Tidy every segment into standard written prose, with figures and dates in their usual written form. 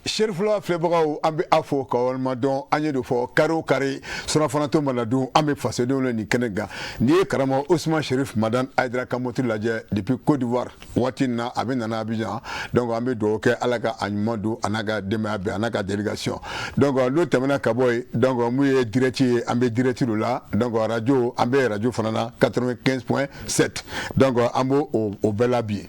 Sherifula filɛbagaw an bɛ a fɔ ka walima dɔn an ye de fɔ kare o kare surafanato mana dun an bɛ fasodenw la nin kɛnɛ kan n'i ye karamɔgɔ Ousmane Cherif Madane Aidara ka moti lajɛ depuis Côte d'Ivoire waati in na a bɛ nana Abidjan donc an bɛ dugawu kɛ Ala ka a ɲuman don a n'a ka denbaya bɛɛ a n'a ka délégation donc n'o tɛmɛna ka bɔ yen donc mun ye direct ye an bɛ direct de la donc radio an bɛ radio fana na 95.7 donc an b'o o bɛɛ la bi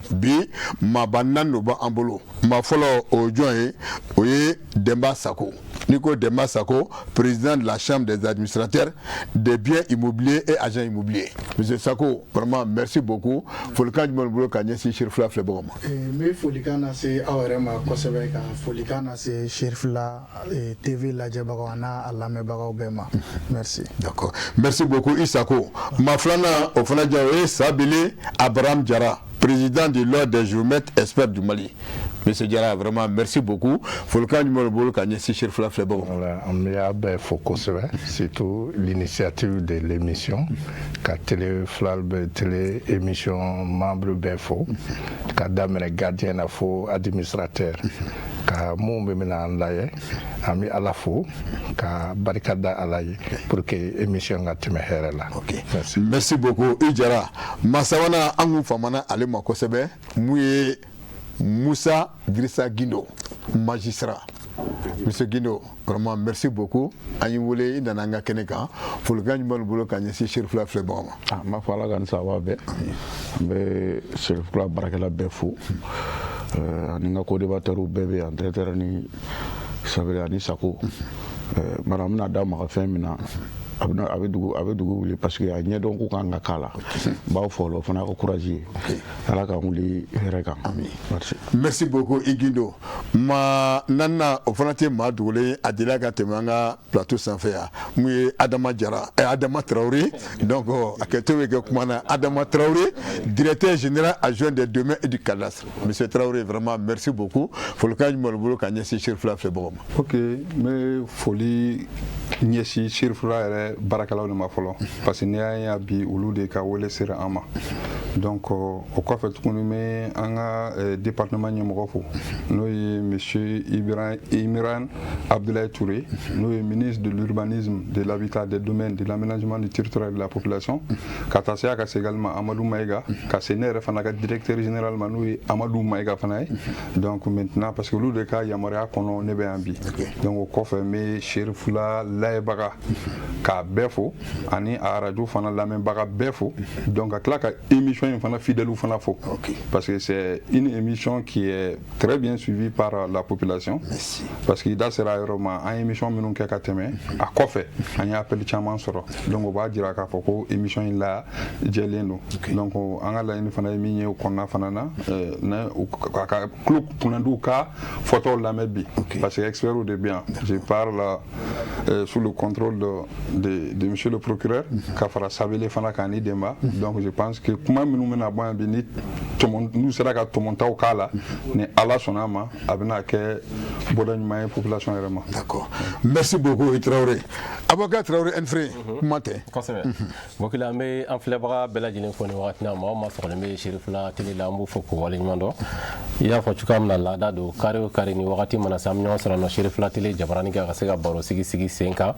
maaba 4 de b'an bolo maa fɔlɔ o jɔn ye o ye Demba Sako. Nico Demba Sako, président de la Chambre des administrateurs des biens immobiliers et agents immobiliers. Monsieur Sako, vraiment merci beaucoup. Folikan jumɛn bolo ka ɲɛsin Sherifula filɛbagaw ma. Me folikan lase aw yɛrɛ ma kosɛbɛ ka folikan lase Sherifula TV lajɛbagaw n'a lamɛnbagaw bɛɛ ma. Merci. D'accord. Merci beaucoup Isako. Ma filanan o fana diya o ye Sabili Abraham Jara, président de l'ordre des géomètres experts du Mali. Monsieur Diarra, vraiment merci beaucoup. Folikan jumɛn bolo ka ɲɛsin Sherifula filɛbagaw ma. Voilà, on m'a bien fo kosɛbɛ, surtout l'initiative de l'émission ka télé flalbe télé émission membre bɛɛ fo ka daminɛ gardien na fo administrateur ka mun bɛ mina an lajɛ an bɛ Ala fo ka barika da Ala ye pour que émission ka tɛmɛ hɛrɛ la. Merci beaucoup i Diarra. Masawana an kun famana ale ma kosɛbɛ mun ye Moussa Drissa Guindo, magistrat. Monsieur Guindo, vraiment merci beaucoup. An yi wele i nana an ka kɛnɛ kan folikan jumɛn bolo ka ɲɛsin Sherifula filɛbagaw ma. Ma fɔ Ala ka ni sababa bɛɛ an bɛ Sherifula baarakɛla bɛɛ fo ani n ka co-débatteurs bɛɛ bɛ yan directeur ni Sabali ani Sako mara an bɛna da maga fɛn min na a bɛ dugu wuli parce que a ɲɛdɔn ko kan ka k'a la n b'aw fo o fana ka courage ye Ala k'an wuli hɛrɛ kan. Merci beaucoup i Guindo. Ma nana o fana tɛ maa dogolen a delila ka tɛmɛ an ka plateau sanfɛ yan mun ye Adama Jara Adama Traoré donc a kɛtɔ bɛ kɛ kuma na Adama Traoré directeur général adjoint des domaines et du cadastre. Monsieur Traoré vraiment merci beaucoup. Folikan jumɛn bolo ka ɲɛsin Sherifula filɛbagaw ma. Ok, n bɛ foli ɲɛsin Sherifula yɛrɛ barakɛlaw de ma fɔlɔ parce que n'i y'a bi olu de ka wele sera an ma donc o kɔfɛ tuguni bɛ an ka département ɲɛmɔgɔ fo n'o ye monsieur Imran Abdoulaye Touré n'o ye ministre de l'urbanisme, de l'habitat, des domaines, de l'aménagement du territoire et de la population ka taa se a ka se également Amadou Maïga ka se ne yɛrɛ fana ka directeur général ma n'o ye Amadou Maïga fana ye donc maintenant parce que olu de ka yamaruya kɔnɔ ne bɛ yan bi donc o kɔfɛ n bɛ Sherifula layɛbaga ka bɛɛ fo ani a radio fana lamɛnbaga bɛɛ fo donc ka tila ka émission in fana fidèles fana fo parce que c'est une émission qui est très bien suivie par la population. Merci. Parce que da sera yɔrɔ ma an émission minnu kɛ ka tɛmɛ a kɔfɛ an ye appel caman sɔrɔ donc o b'a jira k'a fɔ ko émission in la jɛlen don donc an ka laɲini fana ye min ye o kɔnɔna fana na a ka tulo kunandiw ka fɔtɔw lamɛn bi parce que experts de bien je parle sous le contrôle de monsieur le procureur ka fara Sabele fana kan ni Demba donc je pense que kuma minnu bɛna bɔ yan bi ni n'u sera ka tɔmɔtaw k'a la ni Ala sɔnna a ma a bɛna kɛ bɔda ɲuman ye population yɛrɛ ma. D'accord. Merci beaucoup Traoré. Avocat Traoré Enfré kuma tɛ. Kosɛbɛ. Bokila an bɛ an filɛbaga bɛɛ lajɛlen fo ni wagati na ma ma sɔgɔlen bɛ Sherifula télé la an b'u fo k'u waleɲuman dɔn. I y'a fɔ cogoya min na laada don kare o kare ni wagati mana se an bɛ ɲɔgɔn sɔrɔ nɔ Sherifula télé jabaranin kɛ ka se ka baro sigi sen kan.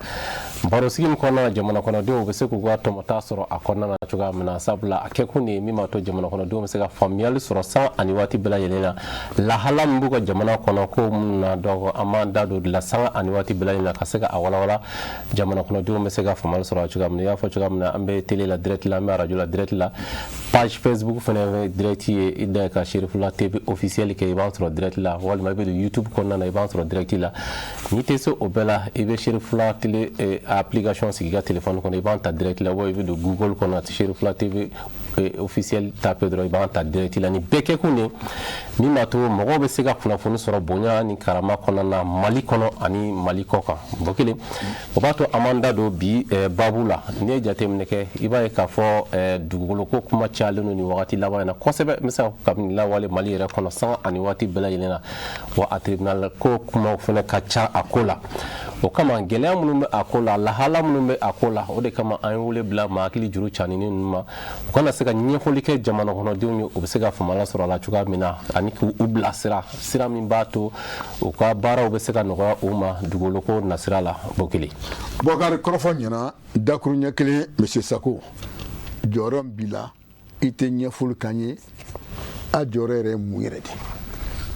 Baro sigi min kɔnɔna na jamana kɔnɔdenw bɛ se k'u ka tɔmɔta sɔrɔ a kɔnɔna na cogoya min na sabula a kɛkun de ye min b'a to jamana kɔnɔdenw bɛ se ka faamuyali sɔrɔ san ani waati bɛɛ lajɛlen na lahala min b'u ka jamana kɔnɔ ko minnu na donc an b'an da don la san ani waati bɛɛ lajɛlen na ka se ka a walawala jamana kɔnɔdenw bɛ se ka faamuyali sɔrɔ a cogoya min na i y'a fɔ cogoya min na an bɛ télé la direct la an bɛ radio la direct la page Facebook fana bɛ direct ye i da ka Sherifula TV officiel kɛ i b'an sɔrɔ direct la walima i bɛ don YouTube kɔnɔna na i b'an sɔrɔ direct la n'i tɛ se o bɛɛ la i bɛ Sherifula télé application sigi ka téléphone kɔnɔ i b'an ta direct la wa i bɛ don Google kɔnɔ Sherifula TV officiel tapé dɔrɔn i b'an ta direct la ni bɛɛ kɛkun de min b'a to mɔgɔw bɛ se ka kunnafoni sɔrɔ bonya ni karama kɔnɔna na Mali kɔnɔ ani Mali kɔ kan bon kelen o b'a to an m'an da don bi babu la n'i ye jateminɛ kɛ i b'a ye k'a fɔ dugukolo ko kuma caman cayalen ni wagati laban in na kosɛbɛ n bɛ se ka kabini lawale Mali yɛrɛ kɔnɔ sanga ani waati bɛɛ lajɛlen na wa a tribunal ko kumaw fana ka ca a ko la o kama gɛlɛya minnu bɛ a ko la lahala minnu bɛ a ko la o de kama an ye wele bila maa hakili juru caninin ninnu ma u kana se ka ɲɛfɔli kɛ jamana kɔnɔdenw ye u bɛ se ka faamuyala sɔrɔ a la cogoya min na ani k'u bilasira sira min b'a to u ka baaraw bɛ se ka nɔgɔya u ma dugukolo nasira la bo kelen. Bɔkari kɔrɔfɔ ɲɛna dakuru ɲɛ kelen Monsieur Sako jɔyɔrɔ b'i la i tɛ ɲɛfɔli k'an ye a jɔyɔrɔ yɛrɛ ye mun yɛrɛ de.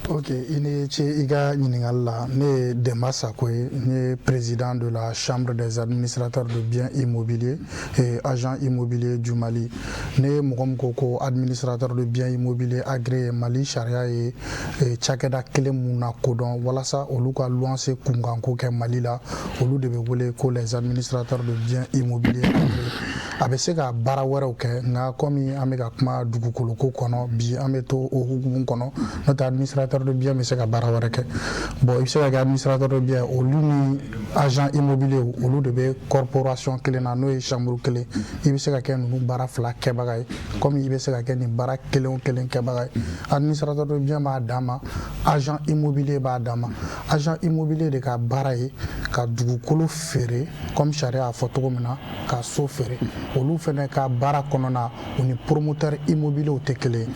Ok, i ni ce i ka ɲininkali la ne ye Demba Sako ye ne ye président de la chambre des administrateurs de biens immobiliers et agent immobilier du Mali. Ne ye mɔgɔ min ko administrateur de biens immobiliers agréé Mali sariya ye cakɛda kelen mun na kodɔn walasa olu ka luwanse kunkanko kɛ Mali la olu de bɛ wele ko les administrateurs de biens immobiliers agréés. A bɛ se ka baara wɛrɛw kɛ nka komi an bɛ ka kuma dugukoloko kɔnɔ bi an bɛ to o hukumu kɔnɔ n'o tɛ administrateur de bien bɛ se ka baara wɛrɛ kɛ bon i bɛ se ka kɛ administrateur de bien olu ni agent immobilier olu de bɛ corporation kelen na n'o ye chambre kelen i bɛ se ka kɛ ninnu baara fila kɛbaga ye komi i bɛ se ka kɛ nin baara kelen o kelen kɛbaga ye administrateur de bien b'a d'a ma agent immobilier b'a d'a ma agent immobilier de ka baara ye ka dugukolo feere comme sariya y'a fɔ cogo min na ka so feere olu fɛnɛ ka baara kɔnɔna o ni promoteur immobilier tɛ kelen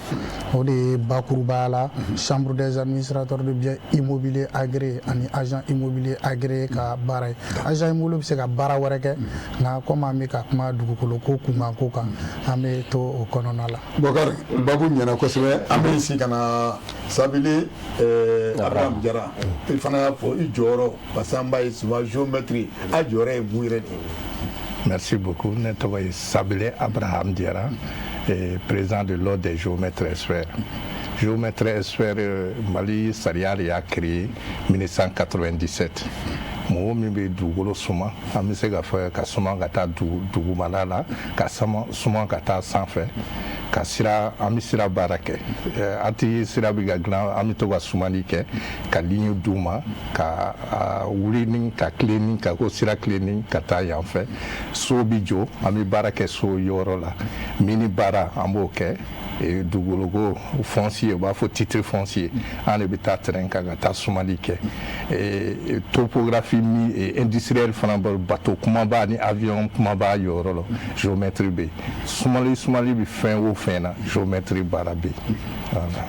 o de ye bakurubaya la chambre des administrateurs de biens immobiliers agréés ani agent immobilier agréé ka baara ye agent immobilier bɛ se ka baara wɛrɛ kɛ nka komi an bɛ ka kuma dugukolo ko kunkanko kan an bɛ to o kɔnɔna la. Bɔkari babu ɲɛna kosɛbɛ an bɛ si ka na Sabili Abraham Jara i fana y'a fɔ i jɔyɔrɔ parce que an b'a ye souvent géométrie a jɔyɔrɔ ye mun yɛrɛ de ye. Merci beaucoup. Ne tɔgɔ ye Sabili Abraham Jara président de l'ordre des géomètres experts. Géomètre expert Mali sariya de y'a créé 1997. Mɔgɔ min bɛ dugukolo suma an bɛ se ka fɔ ka suma ka taa dugumala la ka suma ka taa sanfɛ ka sira an bɛ sira baara kɛ an tɛ sira bɛ ka dilan an bɛ to ka sumali kɛ ka ligne d'u ma ka wuli ni ka tilenni ka ko sira tilenni ka taa yan fɛ so bɛ jɔ an bɛ baara kɛ so yɔrɔ la mini baara an b'o kɛ dugukolo foncier u b'a fɔ titre foncier an de bɛ taa terrain kan ka taa sumali kɛ topographie ni industriel fana bɛ bateau kumaba ni avion kumaba yɔrɔ la géométrie bɛ yen sumali bɛ fɛn o fɛn na géométrie baara bɛ yen.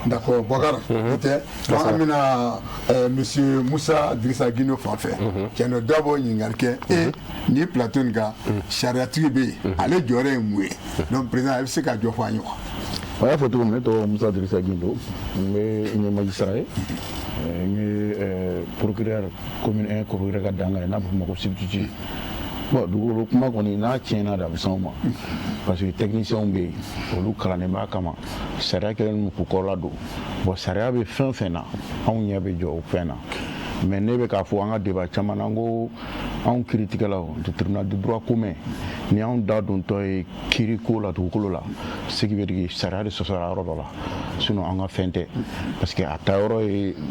D'accord Bɔkari o tɛ an bɛna Monsieur Musa Dirisa Gindo fan fɛ cɛnni dɔ b'o ɲininkali kɛ ni plateau in kan sariyatigi bɛ yen ale jɔyɔrɔ ye mun ye donc président i bɛ se ka jɔ fɔ an ye wa. A y'a fɔ cogo min ne tɔgɔ Musa Dirisa Gindo n ye magistrat ye n ye procureur commune 1 procureur ka danga ye n'a bɛ f'o ma ko substitut bon dugukolo kuma kɔni n'a tiɲɛna de a bɛ s'anw ma parce que techniciens bɛ yen olu kalannen b'a kama sariya kɛlen k'u kɔrɔla don bon sariya bɛ fɛn o fɛn na anw ɲɛ bɛ jɔ o fɛn na mais ne bɛ k'a fɔ an ka débat caman na n ko anw kiiritigɛlaw du tribunal de droit commun ni anw da dontɔ ye kiiriko la dugukolo la ce qui veut dire sariya de sɔsɔra yɔrɔ dɔ la sinon an ka fɛn tɛ parce que a taa yɔrɔ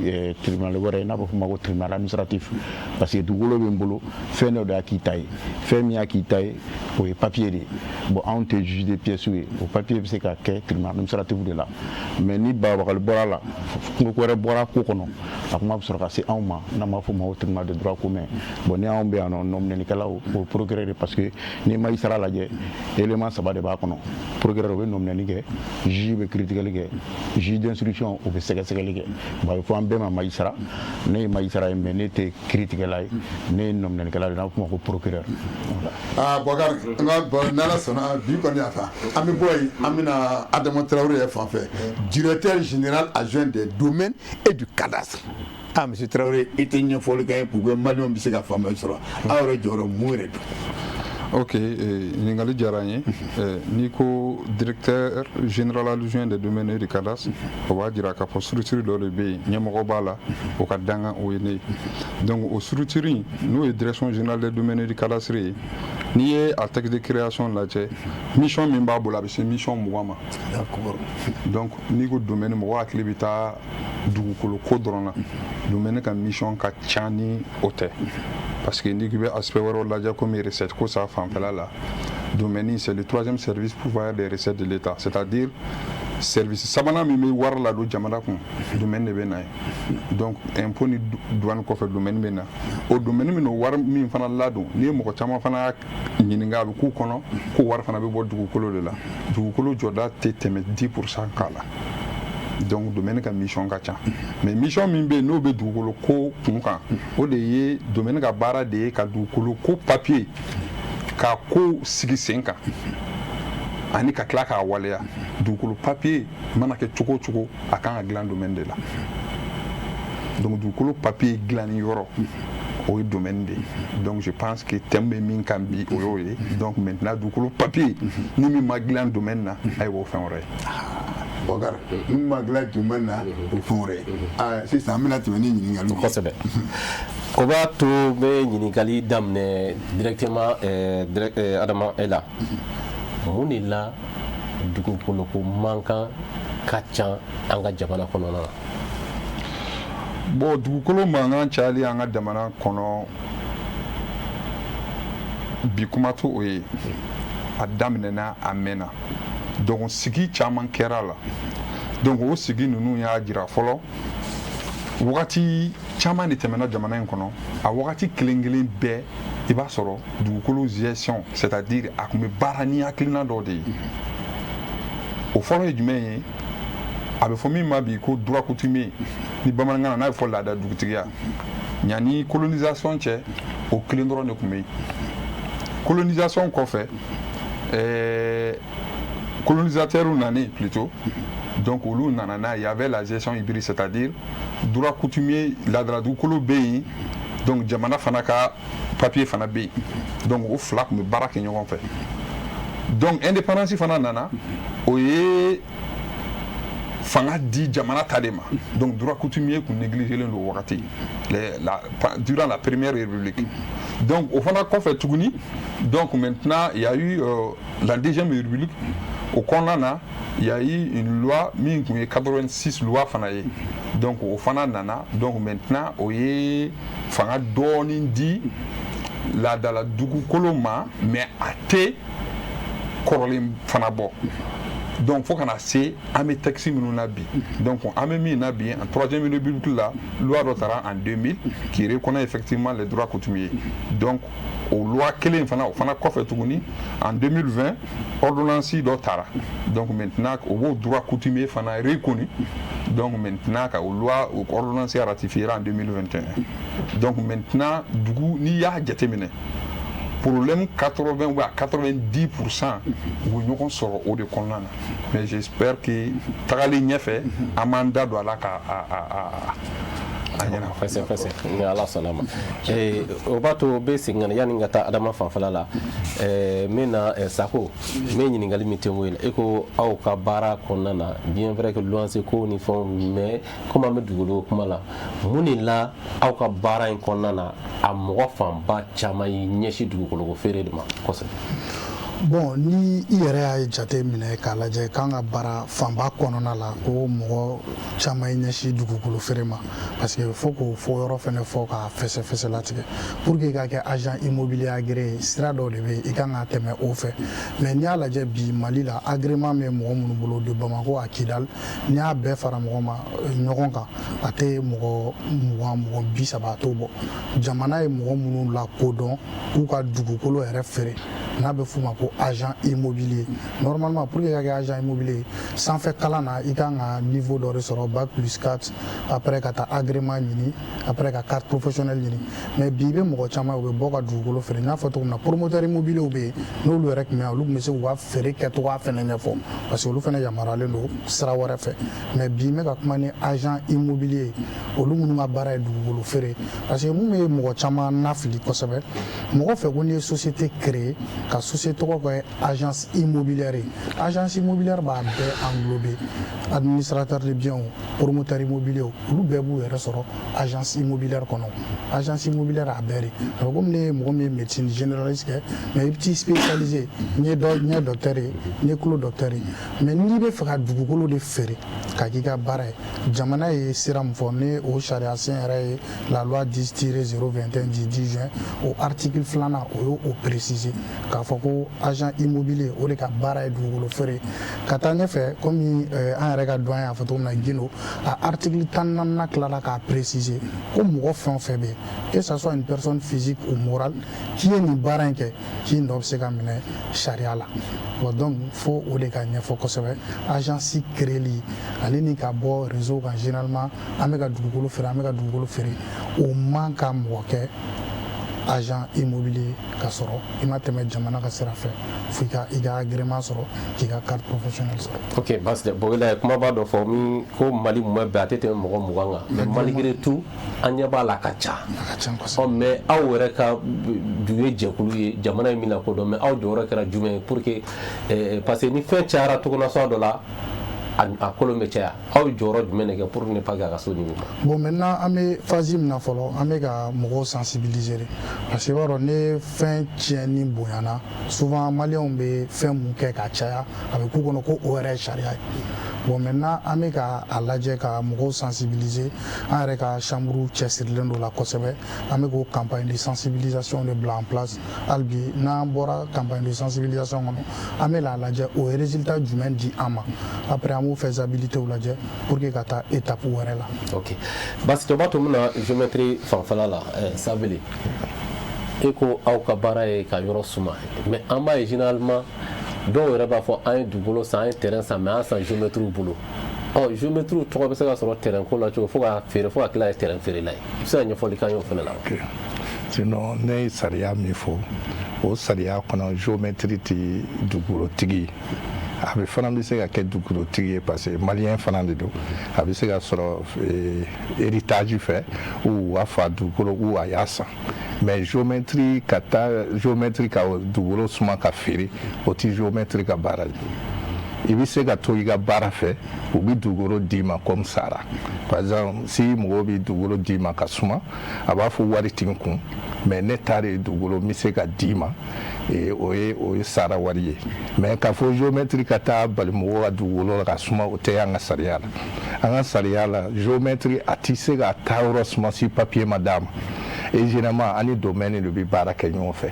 ye tribunal wɛrɛ ye n'a bɛ f'o ma ko tribunal administratif parce que dugukolo bɛ n bolo fɛn dɔ de y'a k'i ta ye fɛn min y'a k'i ta ye o ye papier de ye bon anw tɛ juge de pièces ye o papier bɛ se ka kɛ tribunal administratif de la mais ni bagabagali bɔra la kungo wɛrɛ bɔra ko kɔnɔ a kuma bɛ sɔrɔ ka se anw ma n'an b'a f'o ma ko tribunal de droit commun bon ni anw bɛ yan nɔ nominɛlikɛlaw o procureur de parce que ni magistrat lajɛ élément 3 de b'a kɔnɔ procureur o bɛ nominɛli kɛ juge bɛ kiiritigɛli kɛ juge d'instruction o bɛ sɛgɛsɛgɛli kɛ bon a bɛ fɔ an bɛɛ ma magistrat ne ye magistrat ye mais ne tɛ kiiritigɛla ye ne ye nominɛlikɛla de n'a bɛ f'o ma ko procureur. Bɔkari n ka n'ala sɔnna bi kɔni y'a ta an bɛ bɔ yen an bɛna Adama Traoré yɛrɛ fan fɛ directeur général adjoint des domaines et du cadastre. Monsieur Traoré i tɛ ɲɛfɔli kɛ pour que maliyɛnw bɛ se ka faamuyali sɔrɔ aw yɛrɛ jɔyɔrɔ mun yɛrɛ don. Ok, ɲininkali diyara n ye n'i ko directeur général adjoint des domaines et du cadastre o b'a jira k'a fɔ structure dɔ de bɛ yen ɲɛmɔgɔ b'a la o ka danga o ye ne ye donc o structure in n'o ye direction générale des domaines et du cadastre ye n'i ye a texte de création lajɛ mission min b'a bolo a bɛ se mission 20 ma donc n'i ko domaine mɔgɔ hakili bɛ taa dugukolo ko dɔrɔn na domaine ka mission ka ca ni o tɛ parce que n'i ko i bɛ aspect wɛrɛw lajɛ komi recette ko sa fanfɛla la domaine c'est le troisième service pourvoyeur des recettes de l'État, c'est-à-dire service sabana mi war la do jamana kun domaine de benay donc impôt ni douane ko fe domaine bena o domaine mi no war mi fana la do ni mo ko chama fana nyininga ku kono ko war fana be bo dugukolo de la dugukolo joda te teme 10% kala donc domaine ka mission ka cha mais mission min be no be dugukolo ko kunkan o de ye domaine ka bara de ka dugukolo ko papier ka ko sigi senka ani ka tila k'a waleya dugukolo papier mana kɛ cogo cogo a kan ka dilan domaine de la donc dugukolo papier dilanni yɔrɔ o ye domaine de ye donc je pense que thème bɛ min kan bi o y'o ye donc maintenant dugukolo papier ni min ma dilan domaine na a ye o fɛn wɛrɛ ye. Bokar min ma dilan domaine na o fɛn wɛrɛ ye sisan an bɛna tɛmɛ ni ɲininkaliw ye. Kosɛbɛ. O b'a to n bɛ ɲininkali daminɛ directement Adama e la. Mun de la dugukolo ko mankan ka ca an ka jamana kɔnɔna na? Bon dugukolo mankan cayali an ka jamana kɔnɔ bi kuma to o ye a daminɛna a mɛnna donc sigi caman kɛra la donc o sigi ninnu y'a jira fɔlɔ wagati caman de tɛmɛna jamana in kɔnɔ a wagati kelen kelen bɛɛ i b'a sɔrɔ dugukolo gestion c'est-à-dire a tun bɛ baara ni hakilina dɔ de ye o fɔlɔ ye jumɛn ye a bɛ fɔ min ma bi ko droit coutumier ni bamanankan na n'a bɛ fɔ laada dugutigiya yanni colonisation cɛ o kelen dɔrɔn de tun bɛ yen colonisation kɔfɛ colonisateurs nani plutôt donc olu nana n'a y avait la gestion hybride c'est-à-dire droit coutumier laadala dugukolo bɛ yen donc jamana fana ka papier fana bɛ yen donc o fila tun bɛ baara kɛ ɲɔgɔn fɛ donc indépendance fana nana o ye fanga di jamana ta de ma donc droit coutumier kun négligelen do wagati durant la première république donc o fana kɔfɛ tuguni donc maintenant il y a eu la deuxième république au kɔnɔna na il y a eu une loi min kun ye 86 loi fana ye donc o fana nana donc maintenant o ye fanga dɔɔni di laadala dugukolo ma mais a tɛ kɔrɔlen fana bɔ donc fo kana se an bɛ texte minnu na bi donc an bɛ min na bi en troisième république la loi dɔ taara en 2000 qui reconnaît effectivement les droits coutumiers donc o loi kelen fana o fana kɔfɛ tuguni en 2020 ordonnance dɔ taara donc maintenant o b'o droit coutumier fana reconnu donc maintenant ka o loi o ordonnance ratifiée en 2021 donc maintenant dugu n'i y'a jateminɛ problème 80 ou à 90% u bɛ ɲɔgɔn sɔrɔ o de kɔnɔna na mais j'espère que tagalen ɲɛfɛ an m'an da don a la ka a ɲɛna. Fɛsɛ ni ala sɔnna ma o b'a to bɛ segin ka na yanni ka taa Adama fanfɛla la n bɛ na Sako n bɛ ɲininkali min tɛ n ko la e ko aw ka baara kɔnɔna na bien vrai que luwanse ko ni fɛnw mais komi an bɛ dugukolo kuma la mun de la aw ka baara in kɔnɔna na a mɔgɔ fanba caman y'i ɲɛsin dugukoloko feere de ma kosɛbɛ. Bon ni i yɛrɛ y'a jate minɛ k'a lajɛ k'an ka baara fanba kɔnɔna la ko mɔgɔ caman ye ɲɛsin dugukolo feere ma parce que fo k'o fɔ yɔrɔ fɛnɛ fɔ k'a fɛsɛ latigɛ pour que i ka kɛ agent immobilier agréé sira dɔw de bɛ yen i kan ka tɛmɛ o fɛ mais n'i y'a lajɛ bi Mali la agrément bɛ mɔgɔ minnu bolo de Bamako à Kidal n'i y'a bɛɛ fara ɲɔgɔn kan a tɛ mɔgɔ 20 30 a t'o bɔ jamana ye mɔgɔ minnu lakodɔn k'u ka dugukolo yɛrɛ feere n'a bɛ f'u ma ko agent immobilier normalement pour que ka kɛ agent immobilier sanfɛ kalan na i kan ka niveau dɔ de sɔrɔ bac plus 4 après ka taa agrément ɲini après ka carte professionnelle ɲini mais bi i bɛ mɔgɔ caman u bɛ bɔ ka dugukolo feere n y'a fɔ cogo min na promoteur immobilier bɛ yen n'olu yɛrɛ tun bɛ yan olu tun bɛ se k'u ka feere kɛcogoya fɛnɛ ɲɛfɔ parce que olu fɛnɛ yamaruyalen don sira wɛrɛ fɛ mais bi n bɛ ka kuma ni agent immobilier olu minnu ka baara ye dugukolo feere parce que mun bɛ mɔgɔ caman nafili kosɛbɛ mɔgɔ fɛ ko n'i ye société créer ka société tɔgɔ kɛ agence immobilière ye agence immobilière b'a bɛɛ englober administrateur de biens promoteur immobilier olu bɛɛ b'u yɛrɛ sɔrɔ agence immobilière kɔnɔ agence immobilière a bɛɛ de a bɛ komi ne ye mɔgɔ min ye médecine généraliste kɛ mais i bɛ t'i spécialisé n ye docteur ye n ye tulo docteur ye mais n'i bɛ fɛ ka dugukolo de feere k'a k'i ka baara ye jamana ye sira min fɔ ni o sariya sen yɛrɛ ye la loi 10-021 du 10 juin o article 2nan o y'o préciser k'a fɔ ko agent immobilier o de ka baara ye dugukolo feere ka taa ɲɛfɛ komi an yɛrɛ ka doyen y'a fɔ cogo min na Guindo a article 14nan tilala k'a préciser ko mɔgɔ fɛn o fɛn bɛ yen que ça soit une personne physique ou morale qui ye nin baara in kɛ k'i nɔ bɛ se ka minɛ sariya la bon donc fo o de ka ɲɛfɔ kosɛbɛ agence créeli ale ni ka bɔ réseau kan généralement an bɛ ka dugukolo feere o man ka mɔgɔ kɛ agent immobilier ka sɔrɔ i ma tɛmɛ jamana ka sira fɛ fo i ka agrément sɔrɔ k'i ka carte professionnelle sɔrɔ. Ok basi tɛ Bogila ye kumaba dɔ fɔ min ko Mali mun bɛ a tɛ tɛmɛ mɔgɔ 20 kan mais malgré tout an ɲɛ b'a la a ka ca. A ka ca kosɛbɛ. Mais aw yɛrɛ ka du ye jɛkulu ye jamana in mina ko dɔn mais aw jɔyɔrɔ kɛra jumɛn ye pour que parce que ni fɛn cayara togonaso dɔ la a kolon bɛ caya aw jɔyɔrɔ jumɛn de kɛ pour ne pas que a ka so nin bon maintenant an bɛ phase min na fɔlɔ an bɛ ka mɔgɔw sensibiliser de parce que i b'a dɔn ni fɛn tiɲɛni bonyana souvent maliyɛnw bɛ fɛn mun kɛ ka caya a bɛ k'u kɔnɔ ko o yɛrɛ ye sariya ye bon maintenant an bɛ ka a lajɛ ka mɔgɔw sensibiliser an yɛrɛ ka chambre cɛsirilen don la kosɛbɛ an bɛ k'o campagne de sensibilisation de bila en place hali bi n'an bɔra campagne de sensibilisation kɔnɔ an bɛ la lajɛ o ye résultat jumɛn di an ma après an b'o faisabilité lajɛ pour que ka taa étape wɛrɛ la. Ok basi tɛ b'a to min na géométrie fanfɛla la Sabili e ko aw ka baara ye ka yɔrɔ suma mais an b'a ye généralement dɔw yɛrɛ b'a fɔ an ye dugukolo san an ye terrain san mais an san géométriw bolo géométriw tɔgɔ bɛ se ka sɔrɔ terrain ko la cogo fo ka feere fo ka tila ye terrain feerela ye i bɛ se ka ɲɛfɔli k'an y'o fana la. sinon ne ye sariya min fɔ o sariya kɔnɔ géométrie tɛ dugukolotigi a bɛ fana bɛ se ka kɛ dugukolotigi ye parce que maliyɛn fana de don a bɛ se ka sɔrɔ héritage fɛ ou a fa dugukolo ou a y'a san mais géométrie ka taa géométrie ka dugukolo suma ka feere o tɛ géométrie ka baara ye i bɛ se ka to i ka baara fɛ u bɛ dugukolo d'i ma comme sara par exemple si mɔgɔw bɛ dugukolo d'i ma ka suma a b'a fɔ wari t'i kun mais ne ta de dugukolo n bɛ se ka d'i ma o ye sara wari ye mais k'a fɔ géométrie ka taa bali mɔgɔw ka dugukolo la ka suma o tɛ an ka sariya la an ka sariya la géométrie a tɛ se ka taa yɔrɔ suma si papier ma d'a ma et généralement ani domaine de bɛ baara kɛ ɲɔgɔn fɛ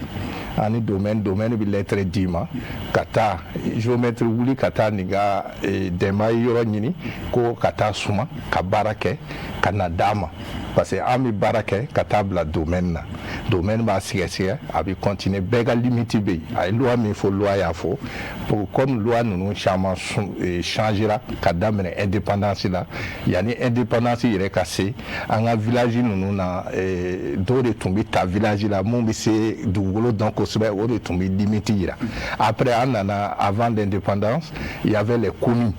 ani domaine bɛ lettre d'i ma ka taa géométrie wuli ka taa nin ka dɛmɛ yɔrɔ ɲini ko ka taa suma ka baara kɛ ka na d'a ma parce que an bɛ baara kɛ ka taa bila domaine na domaine b'a sɛgɛsɛgɛ a bɛ continuer bɛɛ ka limite bɛ yen a ye loi min fɔ loi y'a fɔ comme loi ninnu caman changera ka daminɛ indépendance la yanni indépendance yɛrɛ ka se an ka village ninnu na dɔw de tun bɛ ta village la mun bɛ se dugukolo dɔn kosɛbɛ o de tun bɛ limite yira après an nana avant l'indépendance il y avait les communes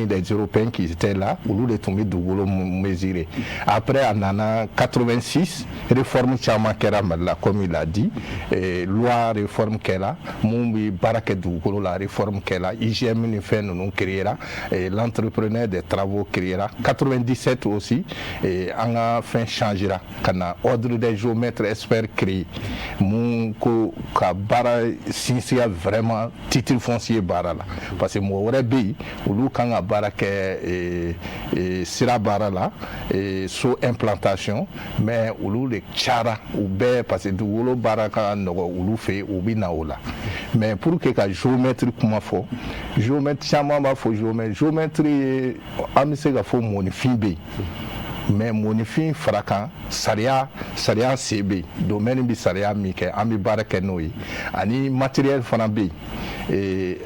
des Européens qui étaient là olu de tun bɛ dugukolo mesurer après en nana 86 réforme caman kɛra Mali la comme il a dit loi réforme kɛra mun bɛ baara kɛ dugukolo la réforme kɛra IGM ni fɛn ninnu créera l'entrepreneur des travaux créera 97 aussi an ka fɛn changera ka na ordre des géomètres experts créé mun ko ka baara sinsinya vraiment titre foncier baara la parce que mɔgɔ wɛrɛ bɛ yen olu kan ka baara kɛ sira baara la so implantation mais olu de cayara u bɛɛ parce que dugukolo baara ka nɔgɔ olu fɛ yen u bɛ na o la mais pour que ka géomètre kuma fɔ géomètre caman b'a fɔ géomètre ye an bɛ se ka fɔ mɔnifin bɛ yen mais mɔnifin fara kan sariya se bɛ yen domaine bɛ sariya min kɛ an bɛ baara kɛ n'o ye ani matériel fana bɛ yen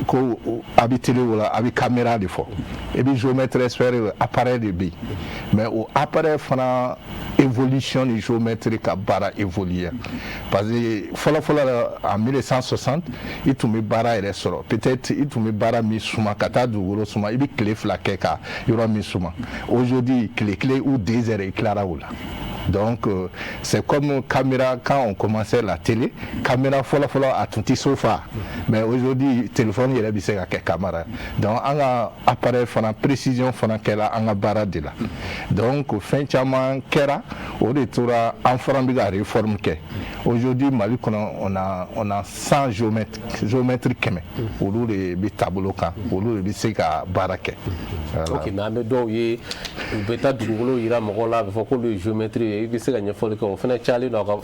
ko a bɛ télé o la a bɛ caméra de fɔ et puis géomètre expert appareil de bɛ yen mais o appareil fana évolution ni géomètre ka baara évoluer parce que fɔlɔfɔlɔ la en 1960 i tun bɛ baara yɛrɛ sɔrɔ peut-être i tun bɛ baara min suma ka taa dugukolo suma i bɛ tile 2 kɛ ka yɔrɔ min suma aujourd'hui tile 1 ou 2 heures i tilara o la Donc c'est comme caméra quand on commençait la télé, caméra follow à tout petit sofa. Mais aujourd'hui téléphone il est bien avec caméra. Donc on a appareil fana précision fana qu'elle a en barra de là. Donc fin chaman kera au retour en forme de réforme que aujourd'hui Mali on a 100 géométrie keme au lieu de tableau kan au lieu de seka barake. OK mais am do yi beta dugolo ira mogola faut que le géométrie il seka nyefol ko fana chali no ko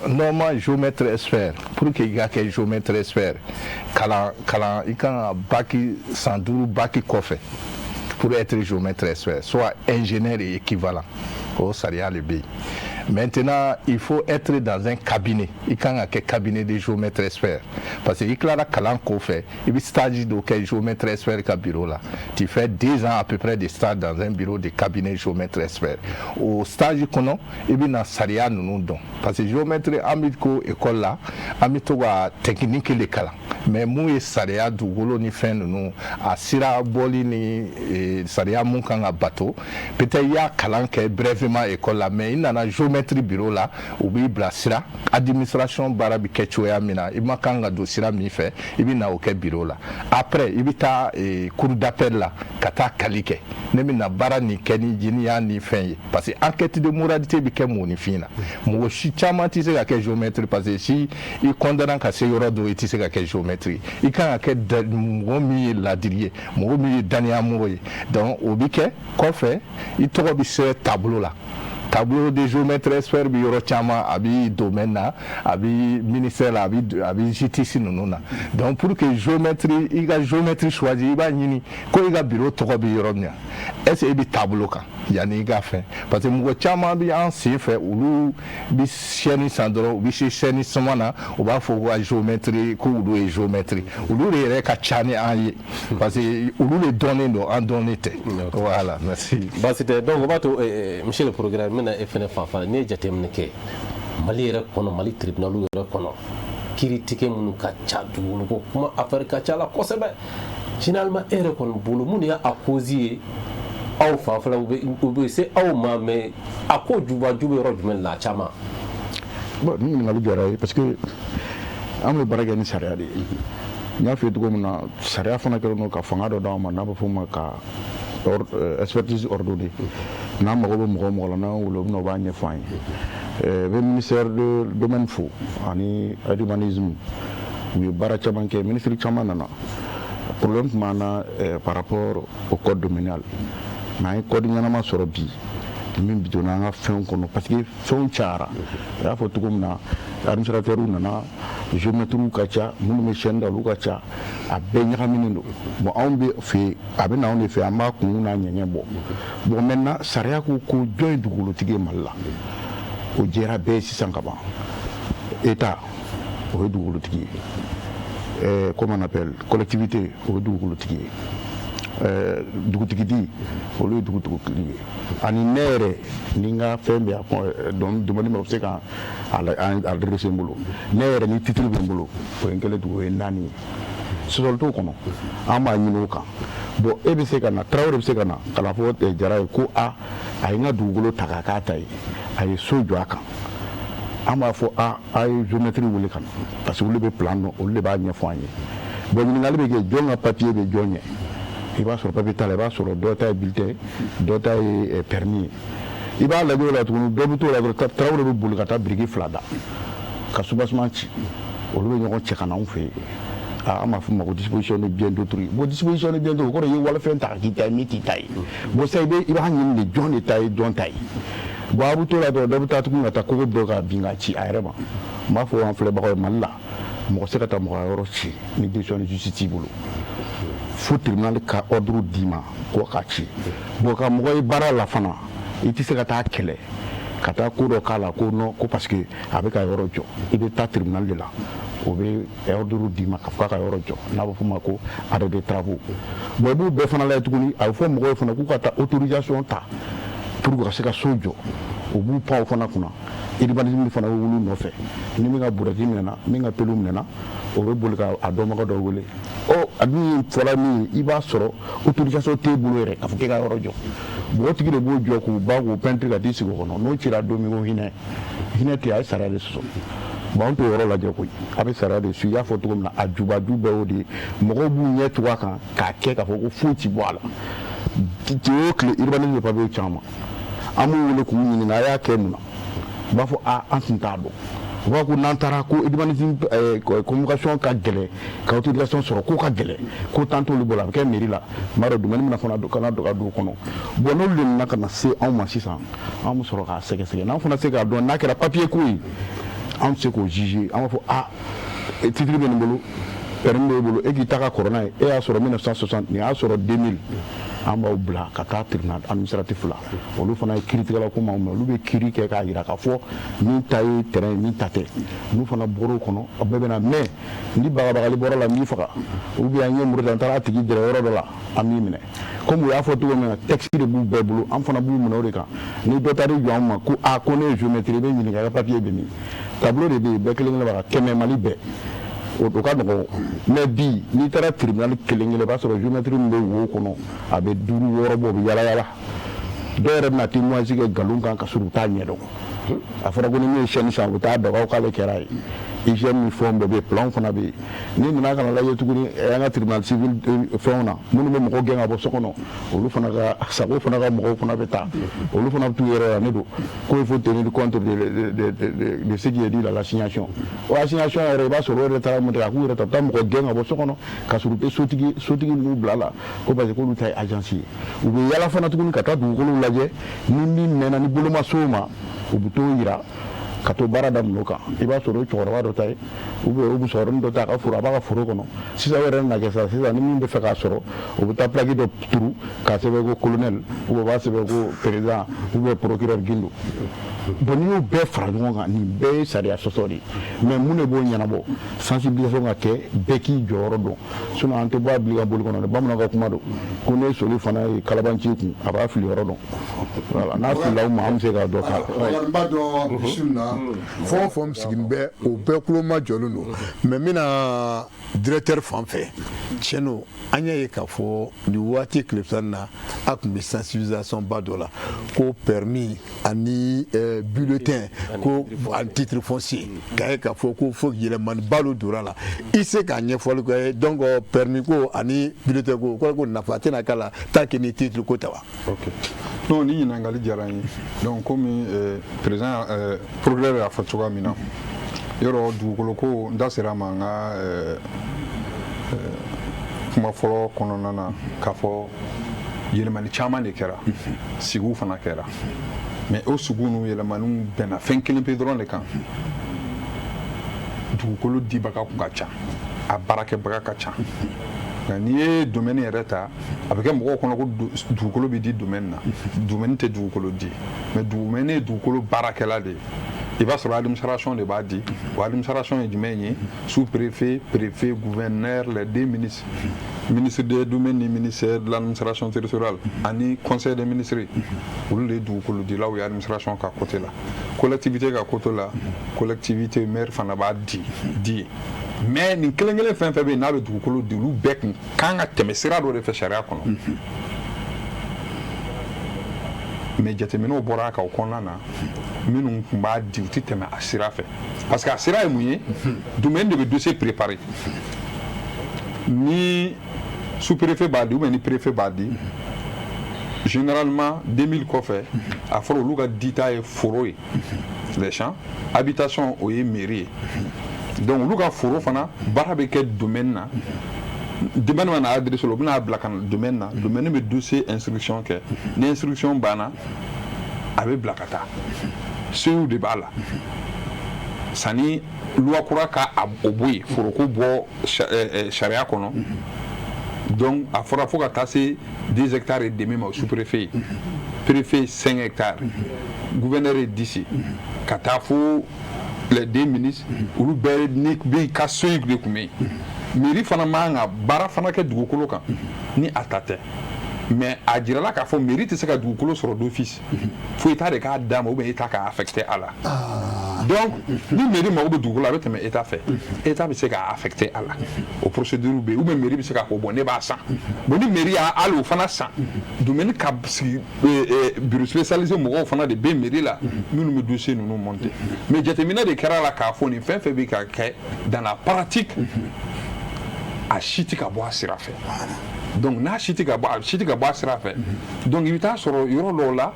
normal géométrie sphère pour que il y a que géométrie sphère kala il kan baki sanduru baki kofe pour être géomètre sphère soit ingénieur et équivalent au Saria le B. Maintenant, il faut être dans un cabinet. Il y a un cabinet de géomètre sphère. Parce que il y a un fait, il y a un stage de géomètre sphère au bureau là. Tu fais 2 ans à peu près de stage dans un bureau de cabinet géomètre sphère. Au stage qu'on a, il y a un Saria nous don. Parce que géomètre amico école là, amico technique les cala. Mais moi Saria du golo ni fin nous à Sira Boli ni Saria mon kanga bateau. Peut-être il y a calan qui est brièvement école là, mais il y a un géométrie bureau là où il blasira administration barabi kechoya mina il m'a kanga dosira mi fait il na au bureau là après il ta cour d'appel là kata kalike ne mina bara ni keni jini ya ni fin parce que enquête de moralité bi ke mo ni fina mo shi chama ti se ka géométrie parce que si il condamne ka se yoro do ti se ka géométrie il kan ka mo mi la dirie mo mi dania mo donc obike ko fait il to bi ce tableau là tableau de géomètre sphère bi yoro chama abi domaine na abi ministère abi JTC nununa donc pour que géométrie il a géométrie choisi ba nyini ko il a bureau to bi yoro nya est bi tableau ka yani ga fait parce que mo chama bi en si fait ou bi cheni sandro bi cheni somana o ba fo ko géométrie ko ou do géométrie ou le re ka chani en parce que ou le donner no en donner voilà merci bah c'était donc on va to monsieur le programme mena efene fafa ne jatem ne ke mali re kono mali tribunal re kono critique mun ka chadu ko kuma affaire ka chala ko sebe finalement ere kono bulu mun ya akozie aw fafa la ube se aw ma mais ako juba ro jumen la chama bon ni ngalu jara parce que am le baraga ni sharia de nya fe dugo mun sharia fana ko no ka fanga do da ma na ba fuma ka expertise ordonnée na mago mo la na wulo no ba nya fañ le ministère de domaine fo ani urbanisme mi bara chamanke ministre chamana na problème mana par rapport au code domanial na code nyana ma soro bi min bi dona nga fen kono parce que son chara ya fo tugum na administrateur na géométrie kacha mun me chenda lu kacha abe nyaka minindo bon on be fait abe na on fait amba ku na nyenye bon maintenant saria ko joy dugulo tige malla o jera be sisan kaba état o dugulo tige comment on appelle collectivité o dugulo tige dugutigi o le dugutigi ani nere ninga fembe don demande me obse kan al resembolo nere ni titre be mbolo o engele du nani so to kono ama nyino kan bo ebe se kana trawre se kana kala fo jara ko a nga dugulo takaka tai ay sojo aka ama fo ay géométrie wuli kan parce que wuli be plan no wuli ba nya fo anyi bo ni ngal be ke jonga papier be jonye il va sur papier il va sur d'autres bulletin d'autres permis il va la la tout dobuto la trawre be bulu kata brigi flada ka subasman ci o lu ñoko ci kana on fait ama fu mako disposition de bien d'autrui bo disposition de bien d'autrui ko re wala fen ta ki tay miti tay bo say be iba hanyin de jonne tay don tay bo abuto la do dobuta tu ngata ko do ka binga ci ayrema ma fo en fle ba ko malla mo se kata mo ro ci ni décision de justice bulu faut tribunal ka ordre dima ko ka ci bo ka mo koy bara la fana iti se kata kele kata ko do kala ko no ko parce que avec a yoro jo ibe ta tribunal de la o be ordre dima ka ka yoro jo na ba fuma ko ado de travaux bo bu be fana la tukuni a fo mo ko fana ku ka ta autorisation ta pour ko se ka sojo o bu pa fana kuna urbanisme fana wulu no fe ni mi ga burati mena mi ga pelu mena o be bolika a do ma ko do wele o a dun fɔla min i b'a sɔrɔ autorisation t'e bolo yɛrɛ k'a fɔ k'e ka yɔrɔ jɔ bon o tigi de b'o jɔ k'u ban k'u peinture ka t'i sigi o kɔnɔ n'o cira don min ko hinɛ tɛ a ye sariya de sɔsɔ bon an t'o yɔrɔ lajɛ koyi a bɛ sariya de su i y'a fɔ cogo min na a jubaju bɛɛ y'o de ye mɔgɔw b'u ɲɛ tugu a kan k'a kɛ k'a fɔ ko foyi ti bɔ a la tile o tile urbanisme de papier caman an b'u wele k'u ɲininka a y'a kɛ mun na u b'a fɔ an tun t'a dɔn u b'a ko n'an taara ko urbanisme communication ka gɛlɛn ka autorisation sɔrɔ ko ka gɛlɛn ko tan t'olu bolo a bɛ kɛ mairie la m'a dɔn domaine mina fana kana don ka don o kɔnɔ bon n'olu de nana ka na se anw ma sisan an bɛ sɔrɔ k'a sɛgɛsɛgɛ n'an fana se k'a dɔn n'a kɛra papier ko ye an bɛ se k'o juger an b'a fɔ titre bɛ nin bolo permis b'e bolo e k'i ta ka kɔrɔ n'a ye e y'a sɔrɔ 1960 nin y'a sɔrɔ 2000 an b'aw bila ka taa tribunal administratif la olu fana ye kiiritigɛla ko m'anw mɛn olu bɛ kiiri kɛ k'a jira k'a fɔ min ta ye terrain ye min ta tɛ n'u fana bɔra o kɔnɔ a bɛɛ bɛ na mais ni bagabagali bɔra la n b'i faga ou bien an ye muru ta n taara a tigi gɛrɛ yɔrɔ dɔ la an b'i minɛ comme u y'a fɔ cogo min na texte de b'u bɛɛ bolo an fana b'u minɛ o de kan ni dɔ taar'i jɔ an ma ko ko ne ye géométrie i bɛ ɲininka i ka papier bɛ min tableau de bɛ yen bɛɛ kelen kelen b'a kan kɛmɛ Mali bɛɛ o ka nɔgɔn mais bi n'i taara tribunal kelen kelen i b'a sɔrɔ géométrie min bɛ wo kɔnɔ a bɛ 5 6 bɔ o bɛ yala yala dɔw yɛrɛ bɛna témoignage kɛ nkalon kan ka sɔrɔ u t'a ɲɛdɔn a fɔra ko ni min ye chaîne san u t'a dɔn k'ale kɛra ye hygiène ni fɛnw bɛɛ bɛ yen plan fana bɛ yen n'i nana ka na lajɛ tuguni an ka tribunal civil fɛnw na minnu bɛ mɔgɔw gɛn ka bɔ so kɔnɔ olu fana ka sago fana ka mɔgɔw fana bɛ taa olu fana bɛ t'u yɛrɛ la ne don ko il faut tenir compte de ce qui est dit là l'assignation o assignation yɛrɛ i b'a sɔrɔ o yɛrɛ taara mun kɛ a k'u yɛrɛ ta u taa mɔgɔ gɛn ka bɔ so kɔnɔ ka sɔrɔ u tɛ sotigi ninnu bila la ko parce que k'olu ta ye agence ye u bɛ yala fana tuguni ka taa dugukolow lajɛ ni min mɛnna ni bolo ma s'o ma u bɛ t'o yira ka to baara daminɛ o kan i b'a sɔrɔ o cɛkɔrɔba dɔ ta ye ou bien o musokɔrɔnin dɔ ta a ka foro a b'a ka foro kɔnɔ sisan o yɛrɛ na kɛ sisan ni min bɛ fɛ k'a sɔrɔ o bɛ taa plaque dɔ turu k'a sɛbɛn ko colonel ou bien o b'a sɛbɛn ko président ou bien procureur Gindo bon n'i y'o bɛɛ fara ɲɔgɔn kan nin bɛɛ ye sariya sɔsɔ de ye mais mun de b'o ɲɛnabɔ sensibilisation ka kɛ bɛɛ k'i jɔyɔrɔ dɔn sinon an tɛ bɔ a bili ka boli kɔnɔ dɛ bamananw ka kuma don ko ne soli fana ye kalabanci kun a b'a fili yɔrɔ dɔn voilà n'a filila o ma an bɛ se k'a dɔ k'a la. n b'a dɔn bisimila na fɛn o fɛn sigilen bɛ o bɛɛ kulo ma jɔlen don mais n bɛna directeur fan fɛ tiɲɛ don an y'a ye k'a fɔ nin waati tile fila na a tun bɛ sensibilisation ba dɔ la ko permis ani bulletin ko en titre foncier k'a ye k'a fɔ ko fo yɛlɛmani ba dɔ donna la i se k'a ɲɛfɔli kɛ donc permis ko ani bulletin ko ko nafa tɛna k'a la tant que ni titre ko tɛ wa. ok non ni ɲininkali diyara n ye donc komi président procureur y'a fɔ cogoya min na yɔrɔ dugukolo ko n da sera a ma n ka kuma fɔlɔ kɔnɔna na k'a fɔ yɛlɛmani caman de kɛra sigiw fana kɛra mais o sigiw n'u yɛlɛmaniw bɛnna fɛn kelen pe dɔrɔn de kan dugukolo dibaga kun ka ca a baarakɛbaga ka ca nka n'i ye domaine yɛrɛ ta a bɛ kɛ mɔgɔw kɔnɔ ko dugukolo bɛ di domaine na domaine tɛ dugukolo di mais domaine ye dugukolo baarakɛla de ye i b'a sɔrɔ administration de b'a di o administration ye jumɛn ye sous-préfet préfet gouverneur les deux ministres ministre des domaines ni ministère de l'administration territoriale ani conseil des ministres olu de ye dugukolo dilaw ye administration ka côté la collectivité ka côté la collectivité maire fana b'a di mais nin kelen kelen fɛn fɛn bɛ yen n'a bɛ dugukolo di olu bɛɛ kun kan ka tɛmɛ sira dɔ de fɛ sariya kɔnɔ mais jateminɛw bɔra a kan o kɔnɔna na minnu tun b'a di u tɛ tɛmɛ a sira fɛ parce que a sira ye mun ye domaine de bɛ dossier préparé ni sous-préfet b'a di ou bien ni préfet b'a di généralement 2000 kɔfɛ a fɔra olu ka dita ye foro ye les champs habitation o ye mairie ye donc olu ka foro fana baara bɛ kɛ domaine na domaine mana adressé o bɛna bila ka na domaine na domaine bɛ dossier instruction kɛ ni instruction banna a bɛ bila ka taa sew de b'a la sani loi kura ka o bɔ yen foroko bɔ sariya kɔnɔ donc a fɔra fo ka taa se 2 hectares et demi ma o sous-préfet ye préfet 5 hectares gouverneur ye 10 ka taa fo les 2 ministres olu bɛɛ ni bɛ ka so de tun bɛ yen mairie fana man ka baara fana kɛ dugukolo kan ni a ta tɛ mais a jirala k'a fɔ mairie tɛ se ka dugukolo sɔrɔ d'office fo état de k'a d'a ma ou bien état k'a affecté a la donc ni mairie mago bɛ dugukolo la a bɛ tɛmɛ état fɛ état bɛ se k'a affecté a la o procédure bɛ yen ou bien mairie bɛ se k'a fɔ bon ne b'a san bon ni mairie y'a hali o fana san domaine ka sigi bureau spécialisé mɔgɔw fana de bɛ mairie la minnu bɛ dossier ninnu monter mais jateminɛ de kɛra la k'a fɔ nin fɛn fɛn bɛ ka kɛ dans la pratique a si tɛ ka bɔ a sira fɛ donc n'a si tɛ ka bɔ a sira fɛ donc i bɛ taa sɔrɔ yɔrɔ dɔw la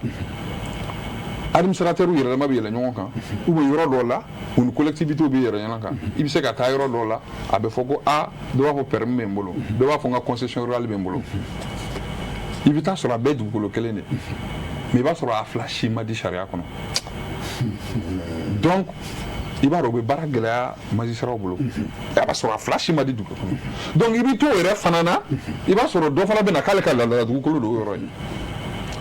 administrateur yɛrɛdama bɛ yɛlɛ ɲɔgɔn kan ou bien yɔrɔ dɔw la u ni collectivité bɛ yɛlɛ ɲɔgɔn kan i bɛ se ka taa yɔrɔ dɔw la a bɛ fɔ ko dɔ b'a fɔ permis bɛ n bolo dɔ b'a fɔ n ka concession rurale bɛ n bolo i bɛ taa sɔrɔ a bɛɛ dugukolo kelen de mais i b'a sɔrɔ a fila si ma di sariya kɔnɔ donc i b'a dɔn u bɛ baara gɛlɛya magistrats bolo a b'a sɔrɔ a fila si ma di dugukolo kɔnɔ donc i bɛ to o yɛrɛ fana na i b'a sɔrɔ dɔ fana bɛ na k'ale ka laadala dugukolo don o yɔrɔ ye